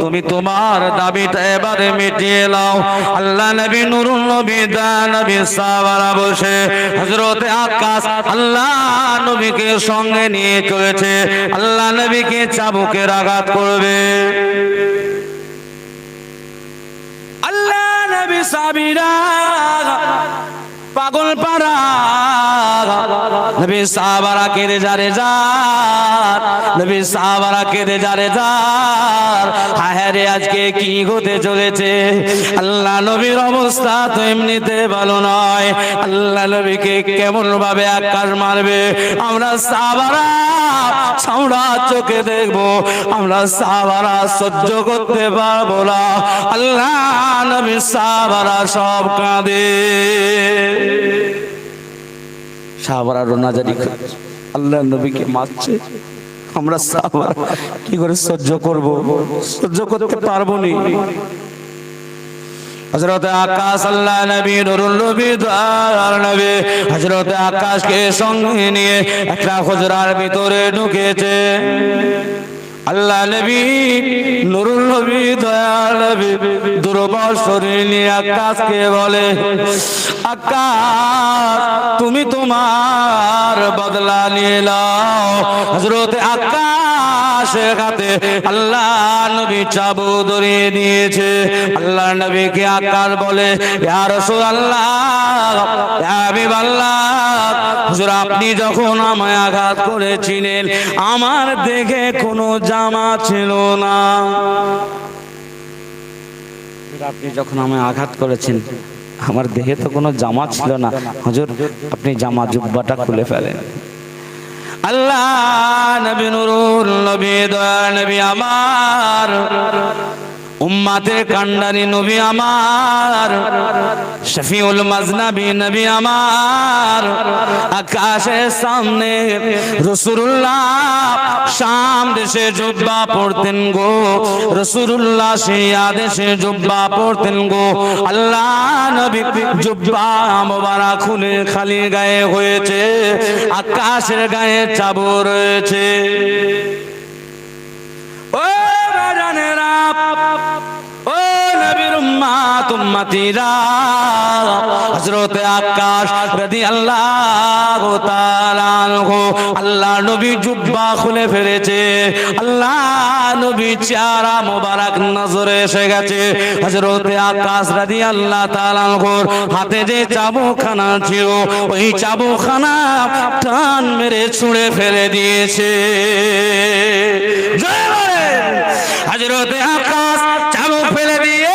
তুমি তোমার দাবিটা এবারে মিটিয়ে নাও। আল্লাহ নবী নুরুল নবী দয়াল নবী সাহাবারা বসে হযরতে আকাশ আল্লাহ নবীকে সঙ্গে নিয়ে চলেছে, আল্লাহ নবীকে চাবুকের আঘাত করবে। আল্লাহ নবী সাহাবীরা পাগল পাড়া, নবী সাহাবারা কেঁদে যারে যার, নবী সাহাবারা কেঁদে যারে যার, হায় রে আজকে কি হতে চলেছে। আল্লাহ নবীর অবস্থা তো এমনিতে ভালো নয়, আল্লাহ নবীকে কেমন ভাবে আকাশ মারবে আমরা সাহাবারা ছাউড়া চোখে দেখবো, আমরা সাহাবারা সহ্য করতে পারবো না। আল্লাহ নবী সাহাবারা সব কাঁদে, সাহাবারা রোনাজারি করে আল্লাহ নবীকে মারছে, আমরা সাহাবারা কি করে সহ্য করব, সহ্য করতে পারবো না। হযরত আকাশ আল্লাহ নবী নুরুল নবী দয়াল নবী হযরত আকাশকে সঙ্গে নিয়ে একটা হুজরার ভিতরে ঢুকেছে। আল্লাহ নবী নুরুল নবী দয়াল নবী দুর্বল শরীর নিয়ে আকাশকে বলে, আকাশ তুমি তোমার বদলা নিয়ে নাও। হযরত আকাশের হাতে আল্লাহ নবী চাবুক ধরিয়ে দিয়েছে। আল্লাহ নবীকে আকাশ বলে, ইয়া রাসূলুল্লাহ, ইয়া হাবিবাল্লাহ, হুজুর আপনি যখন আমায় আঘাত করেছিলেন আমার দেখে কোনো জামা ছিল না, আপনি যখন আমায় আঘাত করেছেন আমার দেহে তো কোনো জামা ছিল না, হুজুর আপনি জামা জুব্বাটা খুলে ফেলেন। আল্লাহ নবী নুরুল নবী দয়াল নবী আমার, উম্মাতের কান্ডারি নবী আমার, শফিউল মাজনাবি নবী আমার, আকাশের সামনে রাসূলুল্লাহ শাম দেশে জুব্বা পরতেন গো, রাসূলুল্লাহ সিরিয়া দেশে জুব্বা পরতেন গো। আল্লাহ নবী জুব্বা মোবারক খুলে খালি গায়ে হয়েছে, আকাশের গায়ে চাবুক রয়েছে। ও জানেরা, ও নবীর উম্মত উম্মতিরা, হযরত আকাশ রাদিয়াল্লাহু তাআলা আনহু আল্লাহ নবী জুব্বা খুলে ফেলেছে, আল্লাহ নবী চেহারা মোবারক নজরে এসে গেছে। হযরত আকাশ রাদিয়াল্লাহু তাআলা আনহুর হাতে যে চাবুকখানা ছিল ওই চাবুকখানা টান মেরে ছুঁড়ে ফেলে দিয়েছে। জয় বলে হযরত আকাশ চাবুক ফেলে দিয়ে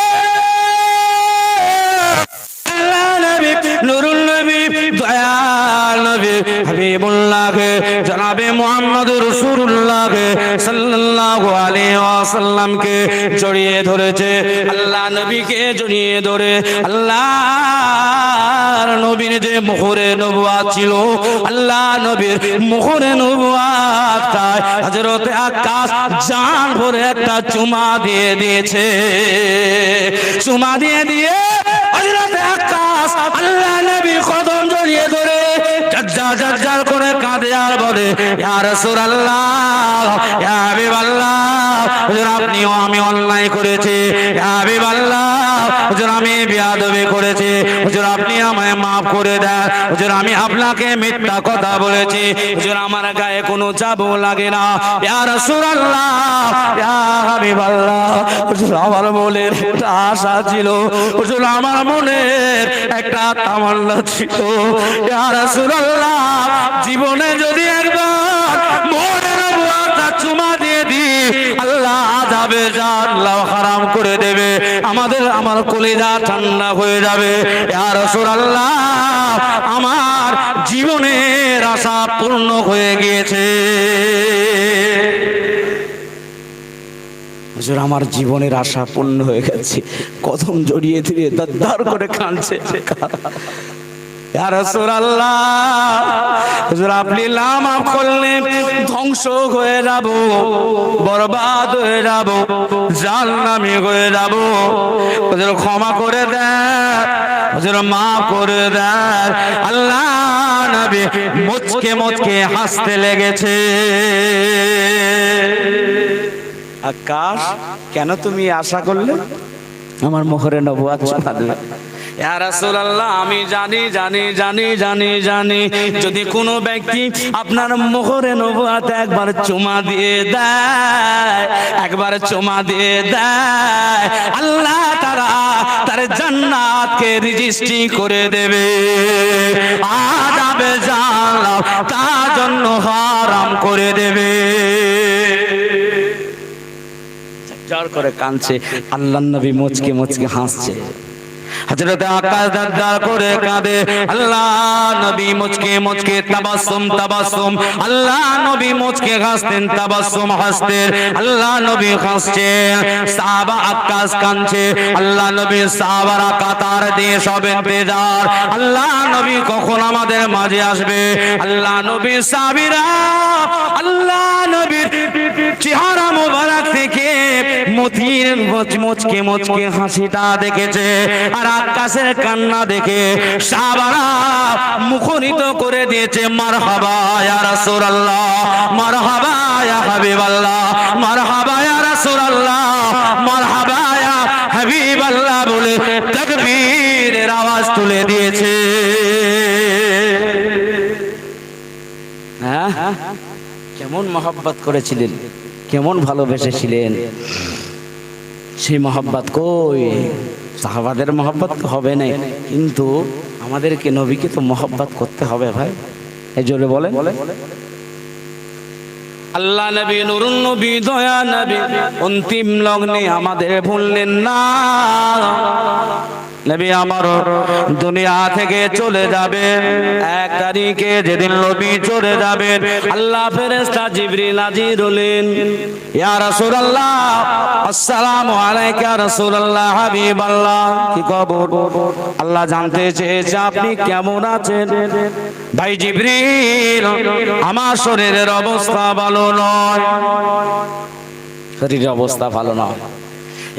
আল্লাহ নবী নুরুল নবী দয়াল নবী হাবিবুল্লাহকে জনাবে মুহাম্মদ রাসূলুল্লাহকে সাল্লাল্লাহু আলাইহি ওয়াসাল্লামকে জড়িয়ে ধরেছে। আল্লাহ নবীকে জড়িয়ে ধরে আল্লাহর নবীর যে মুখরে নবুয়ত ছিল, আল্লাহ নবীর মুখরে নবুয়তটায় হযরত আকাশ জান ভরে একটা চুমা দিয়ে দিয়েছে। চুমা দিয়ে দিয়ে হযরত আকাশ আল্লাহ নবীর কদম জড়িয়ে ধরে জাজ্জার করে কাঁদে আর বলে, ইয়া রাসূলুল্লাহ, ইয়া হাবিবাল্লাহ, হুজুর আপনিও আমি অন্যায় করেছি, ইয়া হাবিবাল্লাহ, হুজুর আমি বেয়াদবি করেছি, হুজুর আপনি আমায় maaf করে দেন, হুজুর আমি আপনাকে মিথ্যা কথা বলেছি, হুজুর আমার গায়ে কোনো চাবুক লাগে না, ইয়া রাসূলুল্লাহ, ইয়া হাবিবাল্লাহ, হুজুর আমার মনের একটা আশা ছিল, হুজুর আমার মনের একটা তামান্না ছিল, ইয়া রাসূলুল্লাহ, জীবনে যদি একবার মনের নবুয়তটা চুমা দিয়ে দিই আল্লাহ আযাবে জান্নাত হারাম করে দেবে, আমার কলিজা ঠান্ডা হয়ে যাবে। ইয়া রাসূলুল্লাহ, আমার জীবনের আশা পূর্ণ হয়ে গিয়েছে। হুজুর আমার জীবনের আশা পূর্ণ হয়ে গেছে। কদম জড়িয়ে ধরে দাঁড় করে কাঁদছে। ইয়া রাসূলুল্লাহ, হুজুর আপনি না মাফ করলে ধ্বংস হয়ে যাব, বরবাদ হয়ে যাব, জাহান্নামী হয়ে যাব। হুজুর ক্ষমা করে দেন, হুজুর মাফ করে দেন। আল্লাহ নবী মুচকে মুচকে হাসতে লেগেছে। আকাশ, কেন তুমি আশা করলে আমার মোহরে নবুয়ত ছাড়লে? ইয়া রাসূলুল্লাহ, আমি জানি জানি জানি জানি জানি যদি কোনো ব্যক্তি আপনার মোহরে নবুয়ত একবার চুমা দিয়ে দেয়, একবার চুমা দিয়ে দেয়, আল্লাহ তাআলা তার জান্নাতকে রেজিস্ট্রি করে দেবে। আযাবে জান্নাত তার জন্য হারাম করে দেবে। জোর করে কাঁদছে, আল্লাহর নবী মুচকে মুচকে হাসছে। হযরত আকাশ দাঁড় করে কাঁদে, আল্লাহ নবী মুচকে মুচকে তাবাসসুম তাবাসসুম, আল্লাহ নবী মুচকে হাসতেন, তাবাসসুম হাসতেন, আল্লাহ নবী হাসছেন। সাহাবা আকাশ কাঁদছে, আল্লাহ নবী সাহাবারা কাতার দিয়ে সব ইন্তজার, আল্লাহ নবী কখন আমাদের মাঝে আসবে। আল্লাহ নবী সাহাবীরা আল্লাহ নবীর চেহারা মোবারক থেকে মতির মুচকে মুচকে হাসিটা দেখেছে, আর আকাশের কান্না দেখে সাহাবারা মুখরিত করে দিয়েছে, মারহাবা ইয়া রাসূলুল্লাহ, মারহাবা ইয়া হাবিবাল্লাহ, মারহাবা ইয়া রাসূলুল্লাহ, মারহাবা ইয়া হাবিবাল্লাহ বলে তাকবীরের আওয়াজ তুলে দিয়েছে। হ্যাঁ, কেমন মহব্বত করেছিলেন, কেমন ভালোবেসেছিলেন। সেই মহব্বত কই? সাহাবাদের মহব্বত তো হবে না, কিন্তু আমাদেরকে নবীকে তো মহব্বত করতে হবে ভাই। এই জোরে বলে আল্লাহ নবী, নুরুন নবী, দয়া নবী অন্তিম লগ্নে আমাদের ভুললেন না। নবী আমার দুনিয়া থেকে চলে যাবেন 1 তারিখে, যেদিন নবী চলে যাবেন আল্লাহ ফেরেশতা জিবরিল হাজির হলেন। ইয়া রাসূলুল্লাহ, আসসালামু আলাইকা ইয়া রাসূলুল্লাহ, হাবিবাল্লাহ, কি খবর? আল্লাহ জানতে চেয়েছে আপনি কেমন আছেন। ভাই জিবরিল, আমার শরীরের অবস্থা ভালো নয়, শরীরের অবস্থা ভালো নয়।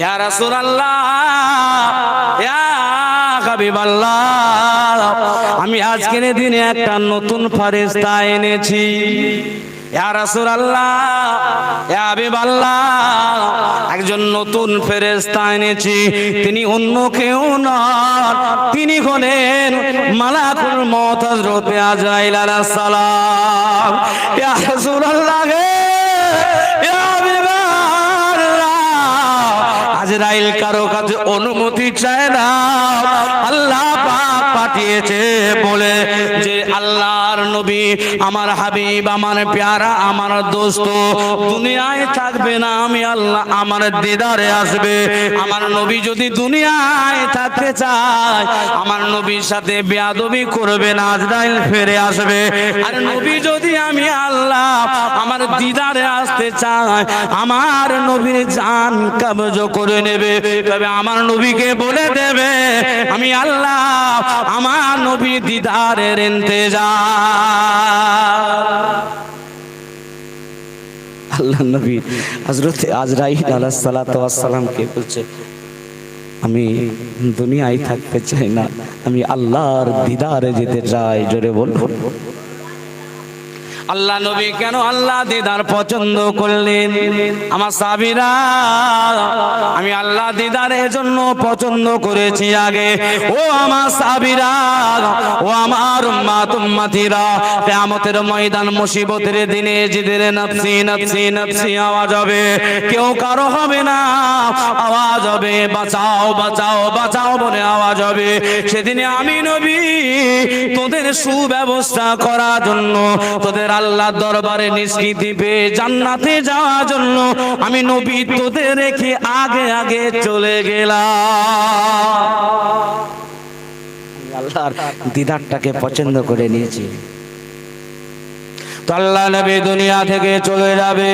ইয়া রাসূলুল্লাহ, ইয়া হাবিবাল্লাহ, আমি আজকের দিনে একটা নতুন ফেরেশতা এনেছি। ইয়া রাসূলুল্লাহ, ইয়া হাবিবাল্লাহ, একজন নতুন ফেরেশতা এনেছি। তিনি অন্য কেউ নন, তিনি হলেন মালাকুল মউত হযরত আজরাইল আলাইহিস সালাম। ইয়া রাসূলুল্লাহ, ইয়া হাবিবাল্লাহ, আজরাইল কারো কাছে অনুমতি চায় না, আল্লাহ পাক পাঠিয়েছে বলে যে আল্লাহর নবী আমার হাবিব, আমার প্যারা, আমার দোস্ত দুনিয়ায় থাকবে না, আমি আল্লাহ আমার দিদারে আসবে। আমার নবী যদি দুনিয়ায় থাকতে চায়, আমার নবীর সাথে বেয়াদবি করবে না, আজরাইল ফিরে আসবে। আর নবী যদি আমি আল্লাহ আমার দিদারে আসতে চায়, আমার নবীর জান কবজ করে নেবে। তবে আমার নবীকে বলে দেবে আমি আল্লাহ আমার নবী দিদারের ইন্তজার। আল্লাহ নবী হযরত আজরাইল আলাইহিস সালাতু ওয়াস সালামকে বলছে আমি দুনিয়ায় থাকতে চাই না, আমি আল্লাহর দিদারে যেতে চাই। জোরে বলবো আল্লাহ নবী কেন আল্লাহ দিদার পছন্দ করলেন? আমার সাহাবীরা, আমি আল্লাহ দিদারের জন্য পছন্দ করেছি আগে। ও আমার সাহাবীরা, ও আমার উম্মত উম্মতিরা, কিয়ামতের ময়দান মুসিবতের দিনে জিদের নফসি নফসি নফসি আওয়াজ হবে, কেউ কারো হবে না, আওয়াজ হবে বাঁচাও বাঁচাও বাঁচাও বলে আওয়াজ হবে। সেদিনে আমি নবী তোদের সুব্যবস্থা করার জন্য, তোদের আল্লাহর দরবারে নিষ্কৃতি পেয়ে জান্নাতে যাওয়ার জন্য আমি নবী তোদের রেখে আগে আগে চলে গেলাম। আল্লাহর দিদারটাকে পছন্দ করে নিয়েছি। তো আল্লাহ নবী দুনিয়া থেকে চলে যাবে,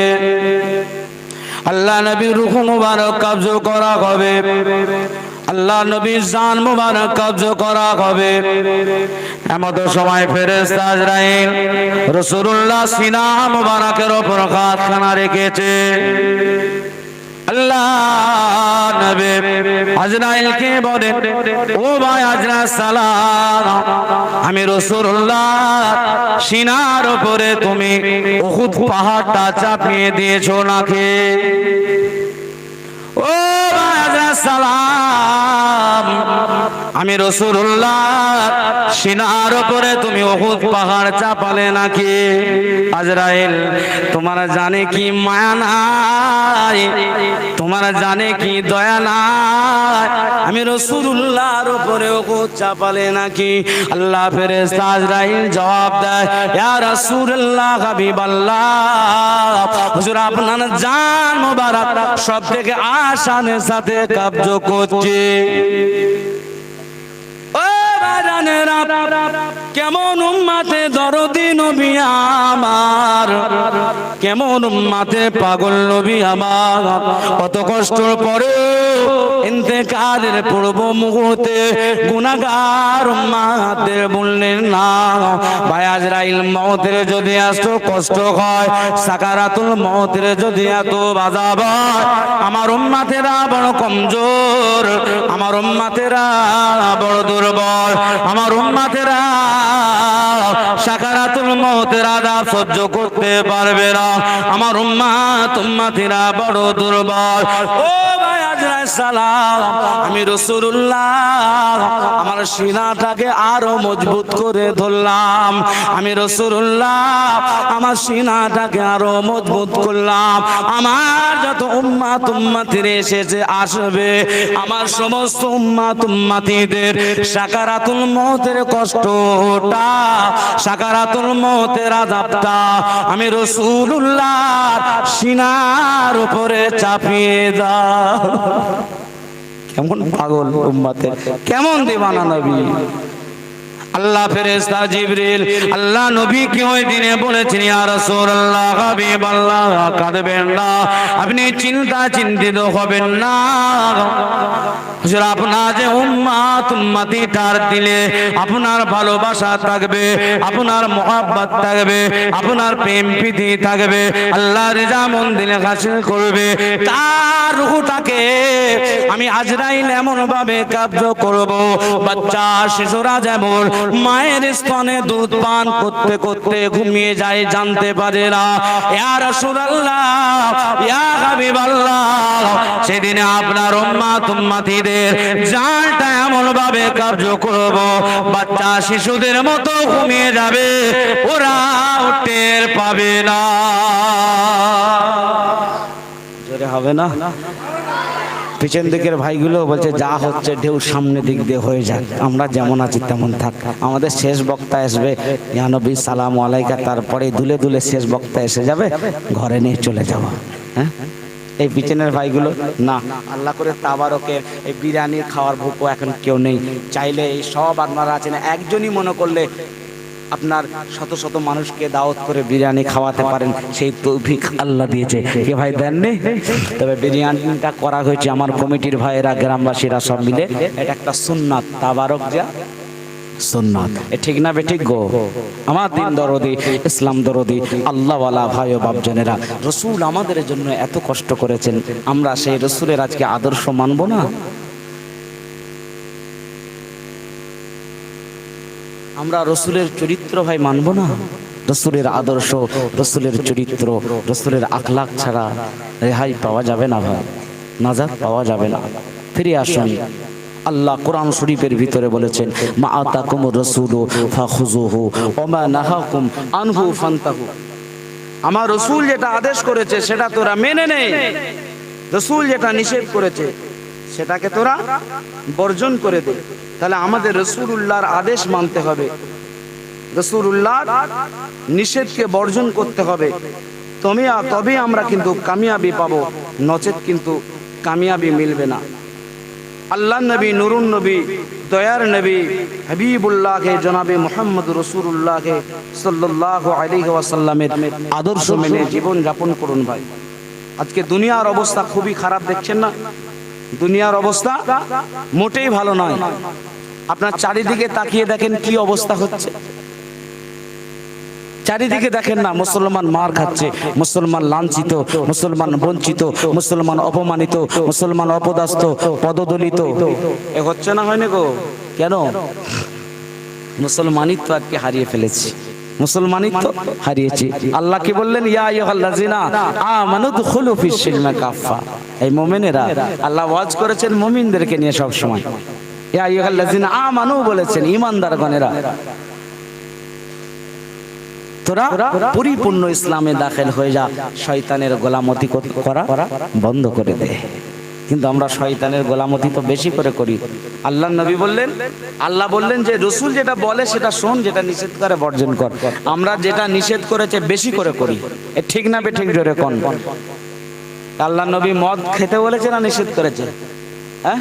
আল্লাহ নবীর রূহ মুবারক কবজ করা হবে। আল্লাহ নবীর জান মুবারক কবজ করা হবে। এমত সময় ফেরেশতা আজরাইল রাসূলুল্লাহ সিনা মুবারকের উপর হাতখানা রেখেছে। আল্লাহ নবী আজরাইলকে বলে, ও ভাই আজরাইল সালাম, আমি রাসূলুল্লাহ সিনার উপরে তুমি উহুদ পাহাড়টা চাপিয়ে দিয়েছো নাকি? ও ভাই আজরাইল সালাম, আমি রাসূলুল্লাহ সিনার উপরে তুমি উহুদ পাহাড় চাপালে নাকি? আজরাইল, তোমার জানে কি মায়া নাই, তোমার জানে কি দয়া নাই, আমি রাসূলুল্লাহর উপরে উহুদ চাপালে নাকি? আল্লাহ ফেরেশতা আজরাইল জবাব দেয়, ইয়া রাসূলুল্লাহ হাবিবাল্লাহ, হুজুর আপনার জান মুবারক সবথেকে আসানের সাথে কবজ করছে। কেমন উম্মতে দরদি নবী আমার, কেমন উম্মতে পাগল নবী আমার, কত কষ্টর পরে ইন্তেকালের পূর্ব মুহূর্তে গুনাহগার উম্মতদের বললেন না ভাই আজরাইল মওতের যদি এত কষ্ট হয়, সাকারাতুল মওতের যদি এত আযাব হয়, আমার উম্মতেরা বড় কমজোর, আমার উম্মতেরা বড় দুর্বল, আমার উম্মতেরা সাকারাতুল মওতের আযাব সহ্য করতে পারবে না, আমার উম্মতেরা বড় দুর্বল। ও ভাই আজরাইল সালাম, আমি রাসূলুল্লাহ আমার সিনাটাকে আরো মজবুত করে ধরলাম, আমি রাসূলুল্লাহ আমার সিনাটাকে আরো মজবুত করলাম। আমার যত উম্মতের এসেছে আসবে, আমার সমস্ত উম্মতিদের সাকারাতুল মওতের কষ্টটা, সাকারাতুল মওতের আযাবটা আমি রাসূলুল্লাহ সিনার উপরে চাপিয়ে দাও। কেমন পাগল উম্মতের, কেমন দিওয়ানা নবী। আল্লাহ ফেরেশতা জিবরিল আল্লাহ নবীকে ওই দিনে বলেছেন, ইয়া রাসূলুল্লাহ হাবিবাল্লাহ, কাঁদবেন না, আপনি চিন্তিত হবেন না, হুজুর আপনার যে উম্মতিটার দিলে আপনার ভালোবাসা থাকবে, আপনার মুহাব্বত থাকবে, আপনার প্রেম প্রীতি থাকবে, আল্লাহর রিজা মন দিলে হাসিল করবে, তার রূহটাকে আমি আজরাইল এমন ভাবে কবজ করব, বাচ্চা শিশুরা যেমন মায়ের স্তনে দুধ পান করতে করতে ঘুমিয়ে যায়, জানতে পারে না। ইয়া রাসূলুল্লাহ, ইয়া হাবিবাল্লাহ, সেদিনে আপনার উম্মতিদের জানটা এমন ভাবে কবজ করব, বাচ্চা শিশুদের মতো ঘুমিয়ে যাবে, ওরা টের পাবে না। জোরে হবে না? পিছন দিকের ভাইগুলো বলছে যা হচ্ছে ঢেউ সামনে দিক দিয়ে হয়ে যাক, আমরা যেমন আছি তেমন থাক, আমাদের শেষ বক্তা আসবে ইয়া নবী সালামু আলাইকা, তারপরে দুলে দুলে শেষ বক্তা এসে যাবে, ঘরে নিয়ে চলে যাব। হ্যাঁ, এই পিছনের ভাইগুলো না, আল্লাহ করে তাবারকের এই বিরিয়ানি খাওয়ার ভুকো এখন কেউ নেই, চাইলে এই সব আপনারা আছেন, একজনই মনে করলে আপনার শত শত মানুষকে দাওয়াত করে বিরিয়ানি খাওয়াতে পারেন, সেই তৌফিক আল্লাহ দিয়েছে। কে ভাই দেননি? তবে বিরিয়ানিটা করা হয়েছে আমার কমিটির ভাইয়েরা, গ্রামবাসীরা সব মিলে, এটা একটা সুন্নাত, তাবারক যা সুন্নাত, ঠিক না বেঠিক গো? আমার দিন দরদি, ইসলাম দরদি, আল্লাহওয়ালা ভাই ও বাপজনেরা, রসুল আমাদের জন্য এত কষ্ট করেছেন, আমরা সেই রসুলের আজকে আদর্শ মানব না? আমরা রসুলের চরিত্র ভাই মানব না? রসুলের আদর্শ, রসুলের চরিত্র, রসুলের আখলাক ছাড়া রেহাই পাওয়া যাবে না ভাই, নাজাত পাওয়া যাবে না। ফিরে আসুন, আল্লাহ কোরআন শরীফের ভিতরে বলেছেন, মা আতাকুমুর রাসূলু ফাখুযুহু ওয়া মা নাহাকুম আনহু ফান্তাহু। আমার রসুল যেটা আদেশ করেছে সেটা তোরা মেনে নে, রসুল যেটা নিষেধ করেছে সেটাকে তোরা বর্জন করে দে। তাহলে আমাদের রাসূলুল্লাহর আদেশ মানতে হবে, রাসূলুল্লাহর নিষেধকে বর্জন করতে হবে, তবে আমরা কিন্তু কামিয়াবি পাবো, নচেত কিন্তু কামিয়াবি মিলবে না। আল্লাহ নবী, নুরুন নবী, দয়ার নবী হাবিবুল্লাহকে জনাবে মুহাম্মদ রাসূলুল্লাহকে সাল্লাল্লাহু আলাইহি ওয়াসাল্লামের আদর্শ মেনে জীবন যাপন করুন ভাই। আজকে দুনিয়ার অবস্থা খুবই খারাপ, দেখছেন না? দুনিয়ার অবস্থা মোটেই ভালো নয়। আপনার চারিদিকে তাকিয়ে দেখেন কি অবস্থা হচ্ছে। চারিদিকে দেখেন না, মুসলমান মার খাচ্ছে, মুসলমান লাঞ্ছিত, মুসলমান বঞ্চিত, মুসলমান অপমানিত, মুসলমান অপদাস্ত, পদদলিত। এ হচ্ছে না, হয় না গো? কেন? মুসলমানিত্ব আজকে হারিয়ে ফেলেছি, মুসলমানিত্ব হারিয়েছি। আল্লাহ কি বললেন? ইয়া আইয়ুহাল্লাযিনা আমানু দুখুলু ফিস সিলমি কাফা। এই মুমিনেরা, আল্লাহ ওয়াজ করেছেন মুমিনদেরকে নিয়ে সব সময়। ইয়া আইয়ুহাল্লাযিনা আমানু বলেছেন, ঈমানদারগণেরা তোরা পরিপূর্ণ ইসলামে দাখিল হয়ে যা, শয়তানের গোলামতি করা বন্ধ করে দে। কিন্তু আমরা শয়তানের গোলামতি তো বেশি করে করি। আল্লাহর নবী বললেন, আল্লাহ বললেন যে রসুল যেটা বলে সেটা শোন, যেটা নিষেধ করে বর্জন কর। আমরা যেটা নিষেধ করেছে বেশি করে করি। এ ঠিক না বেঠিক? জোরে কোন? আল্লাহর নবী মদ খেতে বলেছে না নিষেধ করেছে? হ্যাঁ,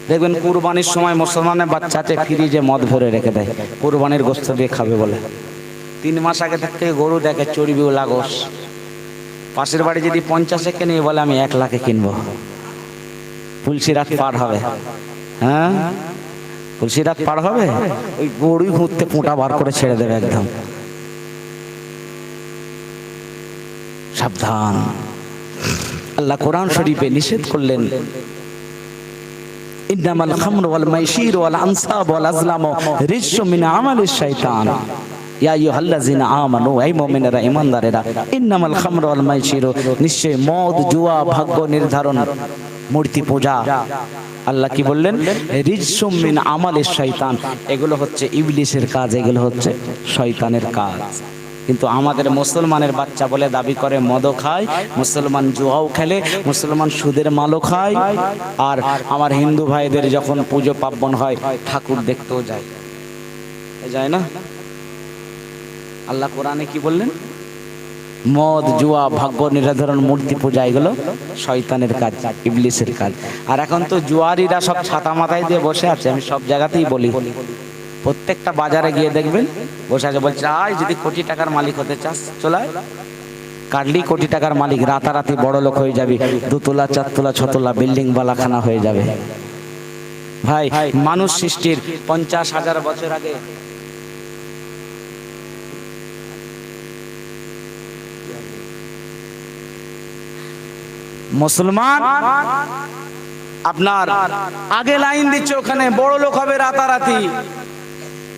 দেখবেন কুরবানির সময় মুসলমানের বাচ্চাতে ফ্রিজে মদ ভরে রেখে দেয়, কুরবানির গোশত দিয়ে খাবে বলে। 3 মাস আগে থেকে গরু দেখে চর্বিও লাগোস। পাশের বাড়ি যদি 50-এ কিনে বলে আমি 1 লাখে কিনবো। তুলসীরাত পার হবে, হ্যাঁ তুলসীরাত পার হবে, ওই গরুই ঘুরতে পোঁটা বার করে ছেড়ে দেবে একদম। সাবধান। আল্লাহ কোরআন শরীফে নিষেধ করলেন, ইন্নামাল খামরু ওয়াল মাইসির ওয়াল আনসাব ওয়াল আজলামু রিজসুম মিন আমালিশ শাইতান। ইয়া আইয়ুহাল্লাযিনা আমানু, এই মুমিনেরা, ঈমানদারেরা, ইন্নামাল খামরু ওয়াল মাইসির, নিশ্চয় মদ, জুয়া, ভাগ্য নির্ধারণ, মূর্তি পূজা, আল্লাহ কি বললেন? রিজসুম মিন আমালিশ শাইতান। এগুলো হচ্ছে ইবলিসের কাজ, এগুলো হচ্ছে শয়তানের কাজ। কিন্তু আমাদের মুসলমানের বাচ্চা বলে দাবি করে মদও খায়, মুসলমান জুয়াও খেলে, মুসলমান সুদের মালও খায়, আর আমার হিন্দু ভাইদের যখন পুজো পার্বণ হয় ঠাকুর দেখতেও যায়, যায় না? আল্লাহ কোরআনে কি বললেন? মদ, জুয়া, ভাগ্য নির্ধারণ, মূর্তি পূজা, এগুলো শয়তানের কাজ, ইবলিসের কাজ। আর এখন তো জুয়ারিরা সব ছাতা মাথায় দিয়ে বসে আছে। আমি সব জায়গাতেই বলি, প্রত্যেকটা বাজারে গিয়ে দেখবেন বসে আছে, বলছে আয় যদি কোটি টাকার মালিক হতে চাস চলায়, কাটলি কোটি টাকার মালিক, রাতারাতি বড় লোক হয়ে যাবি, 2 তলা 4 তলা 6 তলা বিল্ডিং বালাখানা হয়ে যাবে। ভাই, মানুষ সৃষ্টির 50,000 বছর আগে মুসলমান আপনার আগে লাইন দিচ্ছে, ওখানে বড় লোক হবে রাতারাতি,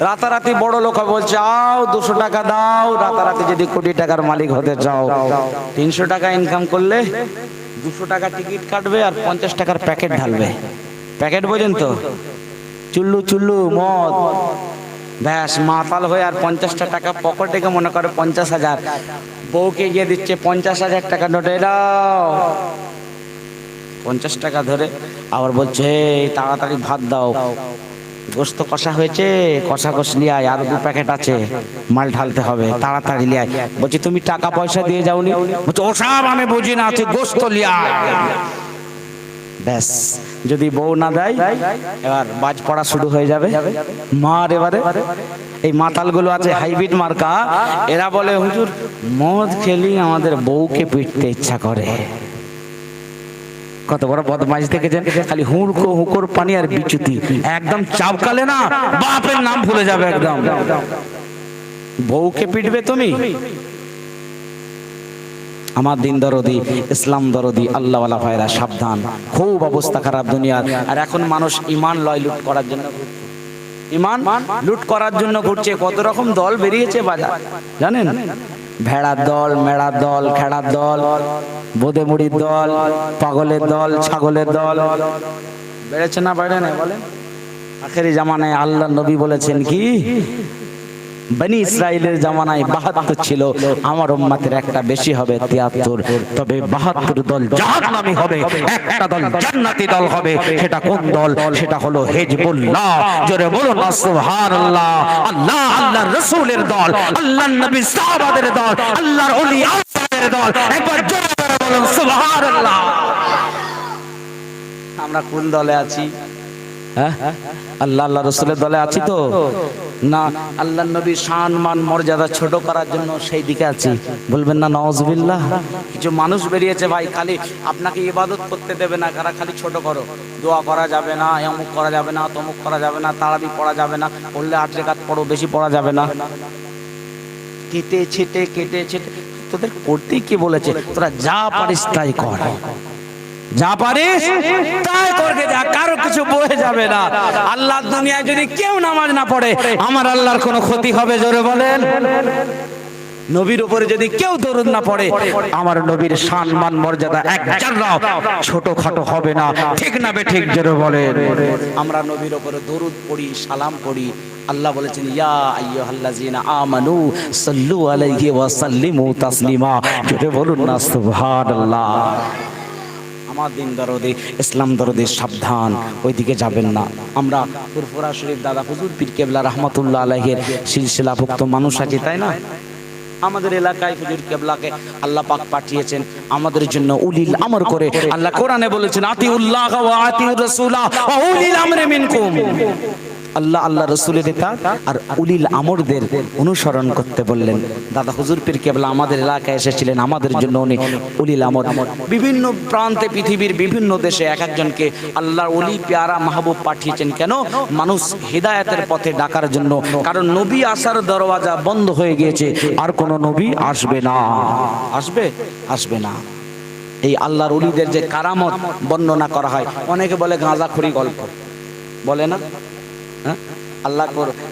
রাতারাতি বড় লোক হবে। বলছে আও 200 টাকা দাও, রাতারাতি যদি কোটি টাকার মালিক হতে চাও 300 টাকা ইনকাম করলে 200 টাকা টিকিট কাটবে আর 50 টাকার প্যাকেট ঢালবে। প্যাকেট বোঝেন তো? চুল্লু চুল্লু মদ, ব্যাস মাতাল হয়ে আর 50টা টাকা পকেটে মনে করে 50,000, বউকে গিয়ে দিচ্ছে 50,000 টাকা নোটে দাও, 50 টাকা ধরে আবার বলছে তাড়াতাড়ি ভাত দাও, গোস্ত কষা হয়েছে, কষা কষ নিয়ে আয়, আর 2 প্যাকেট আছে, মাল ঢালতে হবে, তাড়াতাড়ি নিয়ে আয়। বলছি তুমি টাকা পয়সা দিয়ে যাওনি? বলছে ওসব আমি বুঝি না, আছে গোস্ত নিয়ে আয়। ব্যাস, যদি বউ না দেয় এবার বাজ পড়া শুরু হয়ে যাবে। মার এবারে এই মাতালগুলো আছে হাইব্রিড মার্কা, এরা বলে হুজুর মদ খেলি আমাদের বউকে পিটতে ইচ্ছা করে। কত বড় বদমাইশ দেখেছেন, খালি হুঁকোর পানি আর বিচুতি, একদম চাপকালে না বাপের নাম ভুলে যাবে একদম। বউকে পিটবে তুমি? আমার দিন দরদি, ইসলাম দরদি আল্লাহওয়ালা ভাইরা সাবধান, খুব অবস্থা খারাপ দুনিয়ার। আর এখন মানুষ ইমান লয় লুট করার জন্য, ইমান লুট করার জন্য ঘুরছে। কত রকম দল বেরিয়েছে বাজার জানেন? ভেড়ার দল, মেড়ার দল, খেড়ার দল, বোদে মুড়ির দল, পাগলের দল, ছাগলের দল, বেড়েছে না বেড়ে না বলেন? আখেরি জামানায় আল্লাহ নবী বলেছেন কি, বনি ইসরাইলের জামানায় 72 ছিল, আমার উম্মতের একটা বেশি হবে 73, তবে 72 দল জাহান্নামী হবে, একটা দল জান্নাতি দল হবে। সেটা কোন দল? সেটা হলো হিজবুল্লাহ। জোরে বলুন না সুবহানাল্লাহ। আল্লাহ আল্লাহর রাসূলের দল, আল্লাহর নবী সাহাবাদের দল, আল্লাহর ওলিয়াদের দল। একবার জোরে বলুন সুবহানাল্লাহ। আমরা কোন দলে আছি? হ্যাঁ, আল্লাহ আল্লাহর রাসূলের দলে আছি তো? না আল্লাহর নবীর শান মান মর্যাদা ছোট করার জন্য সেই দিকে আছি? বলবেন না নাউজুবিল্লাহ? কিছু মানুষ বেরিয়েছে ভাই, খালি আপনাকে ইবাদত করতে দেবে না, কারা খালি ছোট করো, দোয়া করা যাবে না, অমুক করা যাবে না, তমুক করা যাবে না, তারাবি পড়া যাবে না, পড়লে 8 রাকাত পড়ো, বেশি পড়া যাবে না। কেটে ছেটে তোদের করতেই কে বলেছে? তোরা যা পারিস তাই কর, যা পারিস তাই করকে যা, কারো কিছু বয়ে যাবে না। আল্লাহর দুনিয়ায় যদি কেউ নামাজ না পড়ে আমার আল্লাহর কোনো ক্ষতি হবে? জোরে বলেন। নবীর উপরে যদি কেউ দরুদ না পড়ে আমার নবীর শান মান মর্যাদা এক জাররা ছোটখাটো হবে না, ঠিক না বে ঠিক? জোরে বলেন। আমরা নবীর উপরে দরুদ পড়ি, সালাম পড়ি। আল্লাহ বলেছেন ইয়া আইয়ুহাল্লাযিনা আমানু সাল্লু আলাইহি ওয়া সাল্লিমু তাসলিমা। জোরে বলুন না সুবহানাল্লাহ। আমার দিন দরদে, ইসলাম দরদে, সাবধান, ওইদিকে যাবেন না। আমরা ফুরফুরা শরীফ দাদা হুজুর পীর কেবলা রাহমাতুল্লাহ আলাইহির সিলসিলাভুক্ত মানুষ আছি, তাই না? আমাদের এলাকায় হুজুর কেবলাকে আল্লাহ পাক পাঠিয়েছেন আমাদের জন্য উলিল আমর করে। আল্লাহ কোরআনে বলেছেন আতিউল্লাহ ওয়া আতিউর রাসূলা ওয়া উলিল আমরি মিনকুম। আল্লাহ রাসূলের ইতাআত আর উলিল আমরদের অনুসরণ করতে বললেন। দাদা হুজুর পীর কেবলা আমাদের এলাকায় এসেছিলেন, আমাদের জন্য উনি উলিল আমর। বিভিন্ন প্রান্তে পৃথিবীর বিভিন্ন দেশে এক একজনকে আল্লাহর ওলি প্যারা মাহবুব পাঠিয়েছেন। কেন? মানুষ হিদায়াতের পথে ডাকার জন্য। কারণ নবী আসার দরওয়াজা বন্ধ হয়ে গিয়েছে, আর কোনো নবী আসবে না। আসবে না। এই আল্লাহর ওলিদের যে কারামত বর্ণনা করা হয়, অনেকে বলে গাঁজাখড়ি গল্প, বলে না? আল্লাহ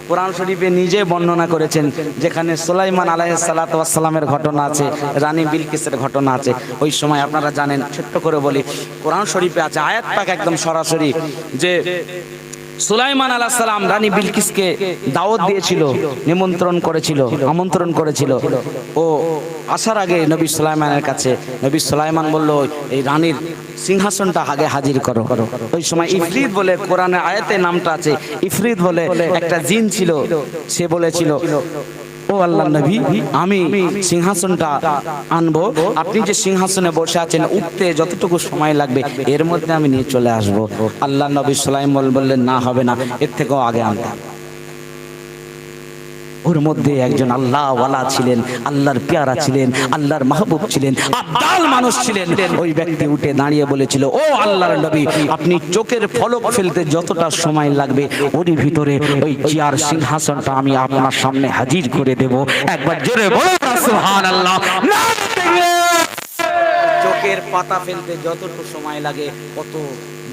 কোরআন শরীফে নিজে বর্ণনা করেছেন, যেখানে সুলাইমান আলাইহিস সালাতু ওয়াস সালামের ঘটনা আছে, রানী বিলকিসের ঘটনা আছে। ওই সময় আপনারা জানেন, ছোট্ট করে বলি, কোরআন শরীফে আছে আয়াত পাক একদম সরাসরি, যে সুলাইমান আলাইহিস সালাম রানী বিলকিসকে দাওয়াত দিয়েছিল, আমন্ত্রণ করেছিল। ও আসার আগে নবী সুলাইমানের কাছে নবী সুলাইমান বলল, এই রানীর সিংহাসনটা আগে হাজির করো। ওই সময় ইফরিত বলে, কোরআনে আয়াতে নামটা আছে, ইফরিত বলে একটা জিন ছিল। সে বলেছিল, ও আল্লাহর নবী, আমি সিংহাসনটা আনবো, আপনি যে সিংহাসনে বসে আছেন উঠতে যতটুকু সময় লাগবে এর মধ্যে আমি নিয়ে চলে আসবো। আল্লাহর নবী সুলাইমান বললেন, না হবে না, এর থেকেও আগে আনতে। ওর মধ্যে একজন আল্লাহ ওয়ালা ছিলেন, আল্লাহর পেয়ারা ছিলেন, আল্লাহর মাহবুব ছিলেন, আব্দাল মানুষ ছিলেন। ওই ব্যক্তি উঠে দাঁড়িয়ে বলেছিল, ও আল্লাহর নবী, আপনি চোখের পলক ফেলতে যতটা সময় লাগবে ওরই ভিতরে ওই চেয়ার সিংহাসনটা আমি আপনার সামনে হাজির করে দেব। একবার জোরে বলুন সুবহানাল্লাহ। চোখের পাতা ফেলতে যতটুকু সময় লাগে কত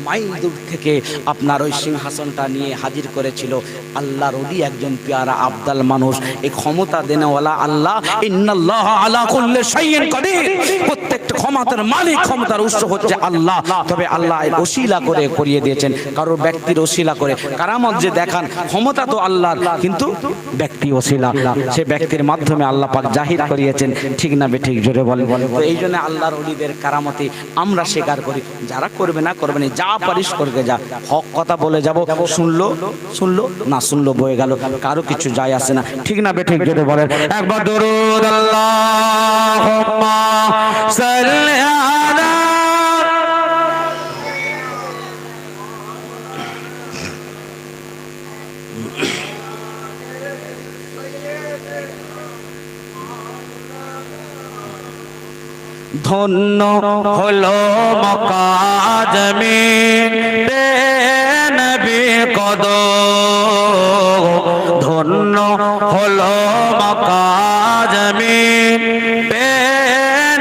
মাইল দূর থেকে আপনার ওই সিংহাসনটা নিয়ে হাজির করেছিল আল্লাহর ওলি একজন পেয়ারা আব্দাল মানুষ। এই ক্ষমতা দেনেওয়ালা আল্লাহ, ইন্নাল্লাহ আলা কুল্লি শাইইন কাদির, প্রত্যেকটা ক্ষমতার মালিক, ক্ষমতার উৎস হচ্ছে আল্লাহ। তবে আল্লাহ ওসিলা করে করিয়ে দিয়েছেন, কারো ব্যক্তির ওসিলা করে। কারামত যে দেখান, ক্ষমতা তো আল্লাহর, কিন্তু ব্যক্তি ওসিলা, সে ব্যক্তির মাধ্যমে আল্লাহ পাক জাহির করিয়েছেন। ঠিক না বেঠিক? জোরে বলেন। তো এই জন্য আল্লাহর ওলিদের কারামতে আমরা স্বীকার করি। যারা করবে না করবে না, যা পারিস করবে যা, হক কথা বলে যাব, শুনলো না শুনলো বয়ে গেল, কারো কিছু যায় আসে না। ঠিক না বেঠিক? জোরে বলেন একবার দরুদ আল্লাহুম্মা সাল্লি আলা ধন্য হলো মক্কা জমিন রে নবী কদম, ধন্য হলো মক্কা জমিন রে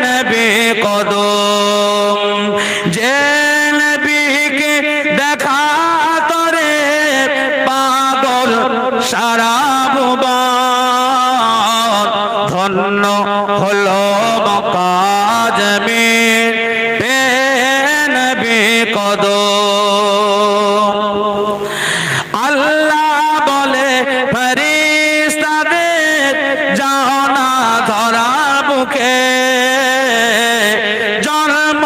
নবী কদম। যে নবীকে দেখা তরে পাগল সারা ভুবন, ধন্য হলো মক্কা জমিন পে নবী কদম। আল্লাহ বলে ফেরেশতাদের, যাও না ধরা বুকে, জন্ম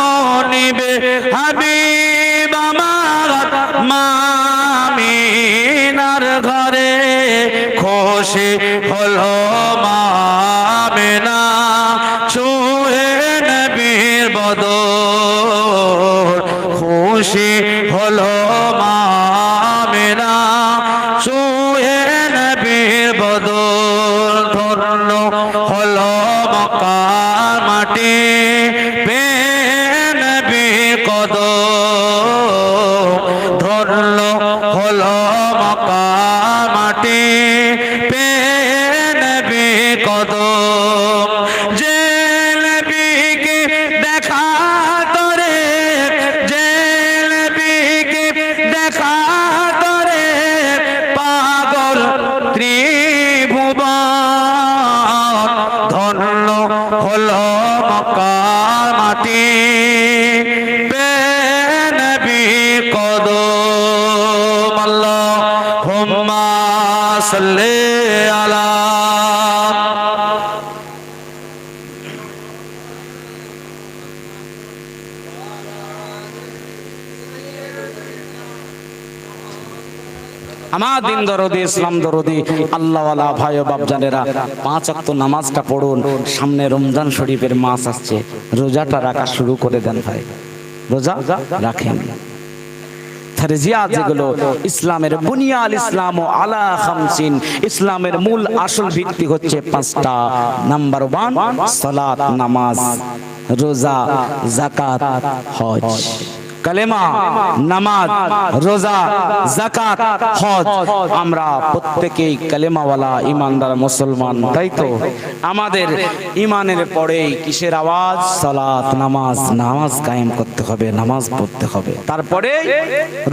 নিবে হাবিব আমার মামিনার ঘরে। খুশি হলো মা আমিনা ছুঁয়ে নবীর বদর, খুশি হলো মা আমিনা ছুঁয়ে নবীর সাল্লি আলা। আমার দিন দরদি, ইসলাম দরদি আল্লাহওয়ালা ভাই ও বাপজানেরা, 5 ওয়াক্ত নামাজটা পড়ুন। সামনে রমজান শরীফের মাস আসছে, রোজাটা রাখা শুরু করে দেন ভাই, রোজা রাখেন। ফরজিয়াত যেগুলো ইসলামের বুনিয়াল ইসলাম ও আলা খামসিন, ইসলামের মূল আসল ভিত্তি হচ্ছে 5টা। নাম্বার 1 সালাত, নামাজ, রোজা, যাকাত, হজ। কালেমা, নামাজ, রোজা, যাকাত, হজ। আমরা প্রত্যেকেই কালেমাওয়ালা ইমানদার মুসলমান, তাই তো? আমাদের ইমানের পরেই কিসের আওয়াজ? সালাত, নামাজ। নামাজ কায়েম করতে হবে, নামাজ পড়তে হবে। তারপরে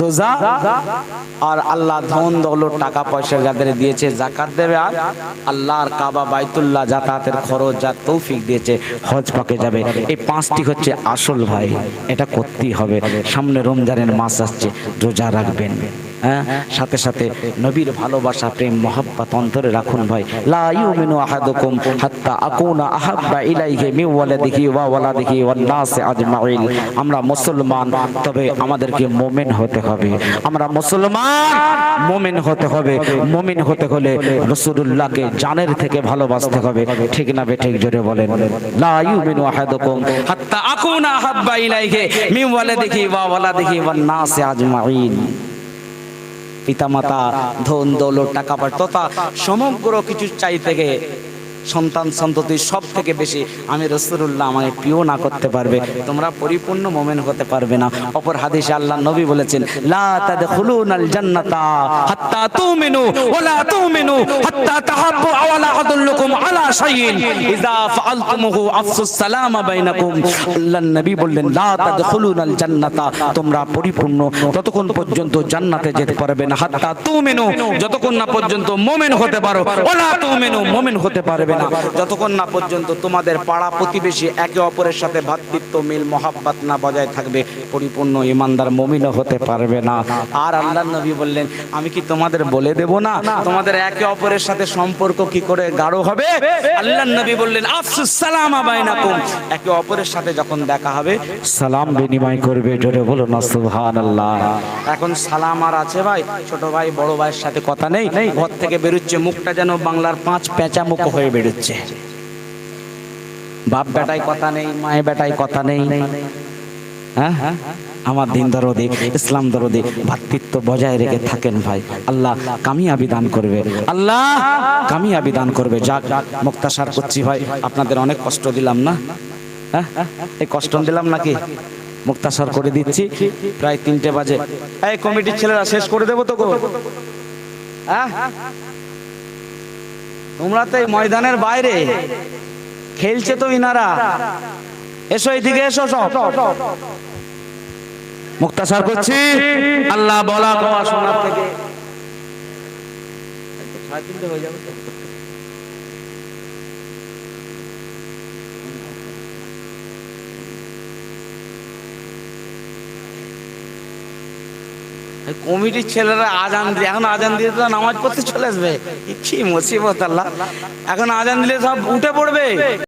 রোজা, আর আল্লাহ ধন দৌলত টাকা পয়সা যাদের দিয়েছে যাকাত দেবে, আর আল্লাহর কাবা বাইতুল্লাহ যাতায়াতের খরচ যা তৌফিক দিয়েছে হজ পাকে যাবে। এই 5টি হচ্ছে আসল ভাই, এটা করতেই হবে। সামনে রমজানের মাস আসছে, রোজা রাখবেন। সাথে সাথে নবীর ভালোবাসা, প্রেম, মহব্বত অন্তরে রাখুন ভাই। লা ইউমিনু আহাদুকুম হাত্তা আকুনা আহাব্বা ইলাইহি মিন ওয়ালাদিহি ওয়া ওয়ালাদিহি ওয়ান নাসি আজমাইন। আমরা মুসলমান, তবে আমাদেরকে মুমিন হতে হবে। আমরা মুসলমান, মুমিন হতে হবে। মুমিন হতে হলে রাসূলুল্লাহকে জানের থেকে ভালোবাসতে হবে। ঠিক না বে ঠিক? জোরে বলেন। লা ইউমিনু আহাদুকুম হাত্তা আকুনা আহাব্বা ইলাইহি মিন ওয়ালাদিহি ওয়া ওয়ালাদিহি ওয়ান নাসি আজমাইন। পিতামাতা, ধন দৌলত, টাকা পয়সা তথা সমগ্র কিছু চাই থেকে সন্তান সন্ততি সব থেকে বেশি আমি রাসূলুল্লাহ আমাকে প্রিয় না করতে পারবে, তোমরা পরিপূর্ণ মুমিন হতে পারবে না। অপর হাদিসে আল্লাহ নবী বলেছেন, লা তাদখুলুনাল জান্নাতা হাত্তা তুমিনু ওয়া লা তুমিনু হাত্তা তাহাব্বু ওয়া লা আদুল্লুকুম আলা শাইইন ইযা ফাআলতুমুহু আফসুস সালামা বাইনাকুম। আল্লাহ নবী বললেন, লা তাদখুলুনাল জান্নাতা, তোমরা পরিপূর্ণ ততক্ষণ পর্যন্ত জান্নাতে যেতে পারবে না, হাত্তা তুমিনু, যতক্ষণ না পর্যন্ত মুমিন হতে পারো, ওয়া লা তুমিনু, মুমিন হতে পারবে না যতক্ষণ না পর্যন্ত তোমাদের পাড়া প্রতিবেশী একে অপরের সাথে ভ্রাতৃত্ব মিল মহাব্বত না বজায় থাকবে, পরিপূর্ণ ইমানদার মুমিনও হতে পারবে না। আর আল্লাহর নবী বললেন, আমি কি তোমাদের বলে দেব না তোমাদের একে অপরের সাথে সম্পর্ক কি করে গাঢ় হবে? আল্লাহর নবী বললেন, আফসুস সালামা বাইনাকুম, একে অপরের সাথে যখন দেখা হবে সালাম বিনিময় করবে। জোরে বলো না সুবহানাল্লাহ। এখন সালাম আর আছে ভাই? ছোট ভাই বড় ভাইয়ের সাথে কথা নেই, ঘর থেকে বেরোচ্ছে মুখটা যেন বাংলার 5 পেঁচা মুখ হয়ে বেরোচ্ছে। বাপ বেটায় কথা নেই, মায়ে বেটায় কথা নেই। হ্যাঁ, আমার দিন দরদি, ইসলাম দরদি, ভ্রাতৃত্ব বজায় রেখে থাকেন ভাই। আল্লাহ কামিয়াবি দান করবে, আল্লাহ কামিয়াবি দান করবে। যাক, মুক্তাসার করছি ভাই, আপনাদের অনেক কষ্ট দিলাম না? হ্যাঁ, এই কষ্ট দিলাম নাকি? মুক্তাসার করে দিচ্ছি, প্রায় 3টে বাজে। এই কমিটির ছেলেরা শেষ করে দেবো তো গো? হ্যাঁ, তোমরা তো এই ময়দানের বাইরে খেলছে তো ইনারা, এসো এইদিকে এসো, সব মুক্তাসার করছি। আল্লাহ বলা কওয়া শোনার থেকে 3:30 হয়ে যাবে। কমিটির ছেলেরা আজান দিয়ে, এখন আজান দিয়ে তো নামাজ পড়তে চলে আসবে, কি মুসিবত আল্লাহ। এখন আজান দিলে সব উঠে পড়বে।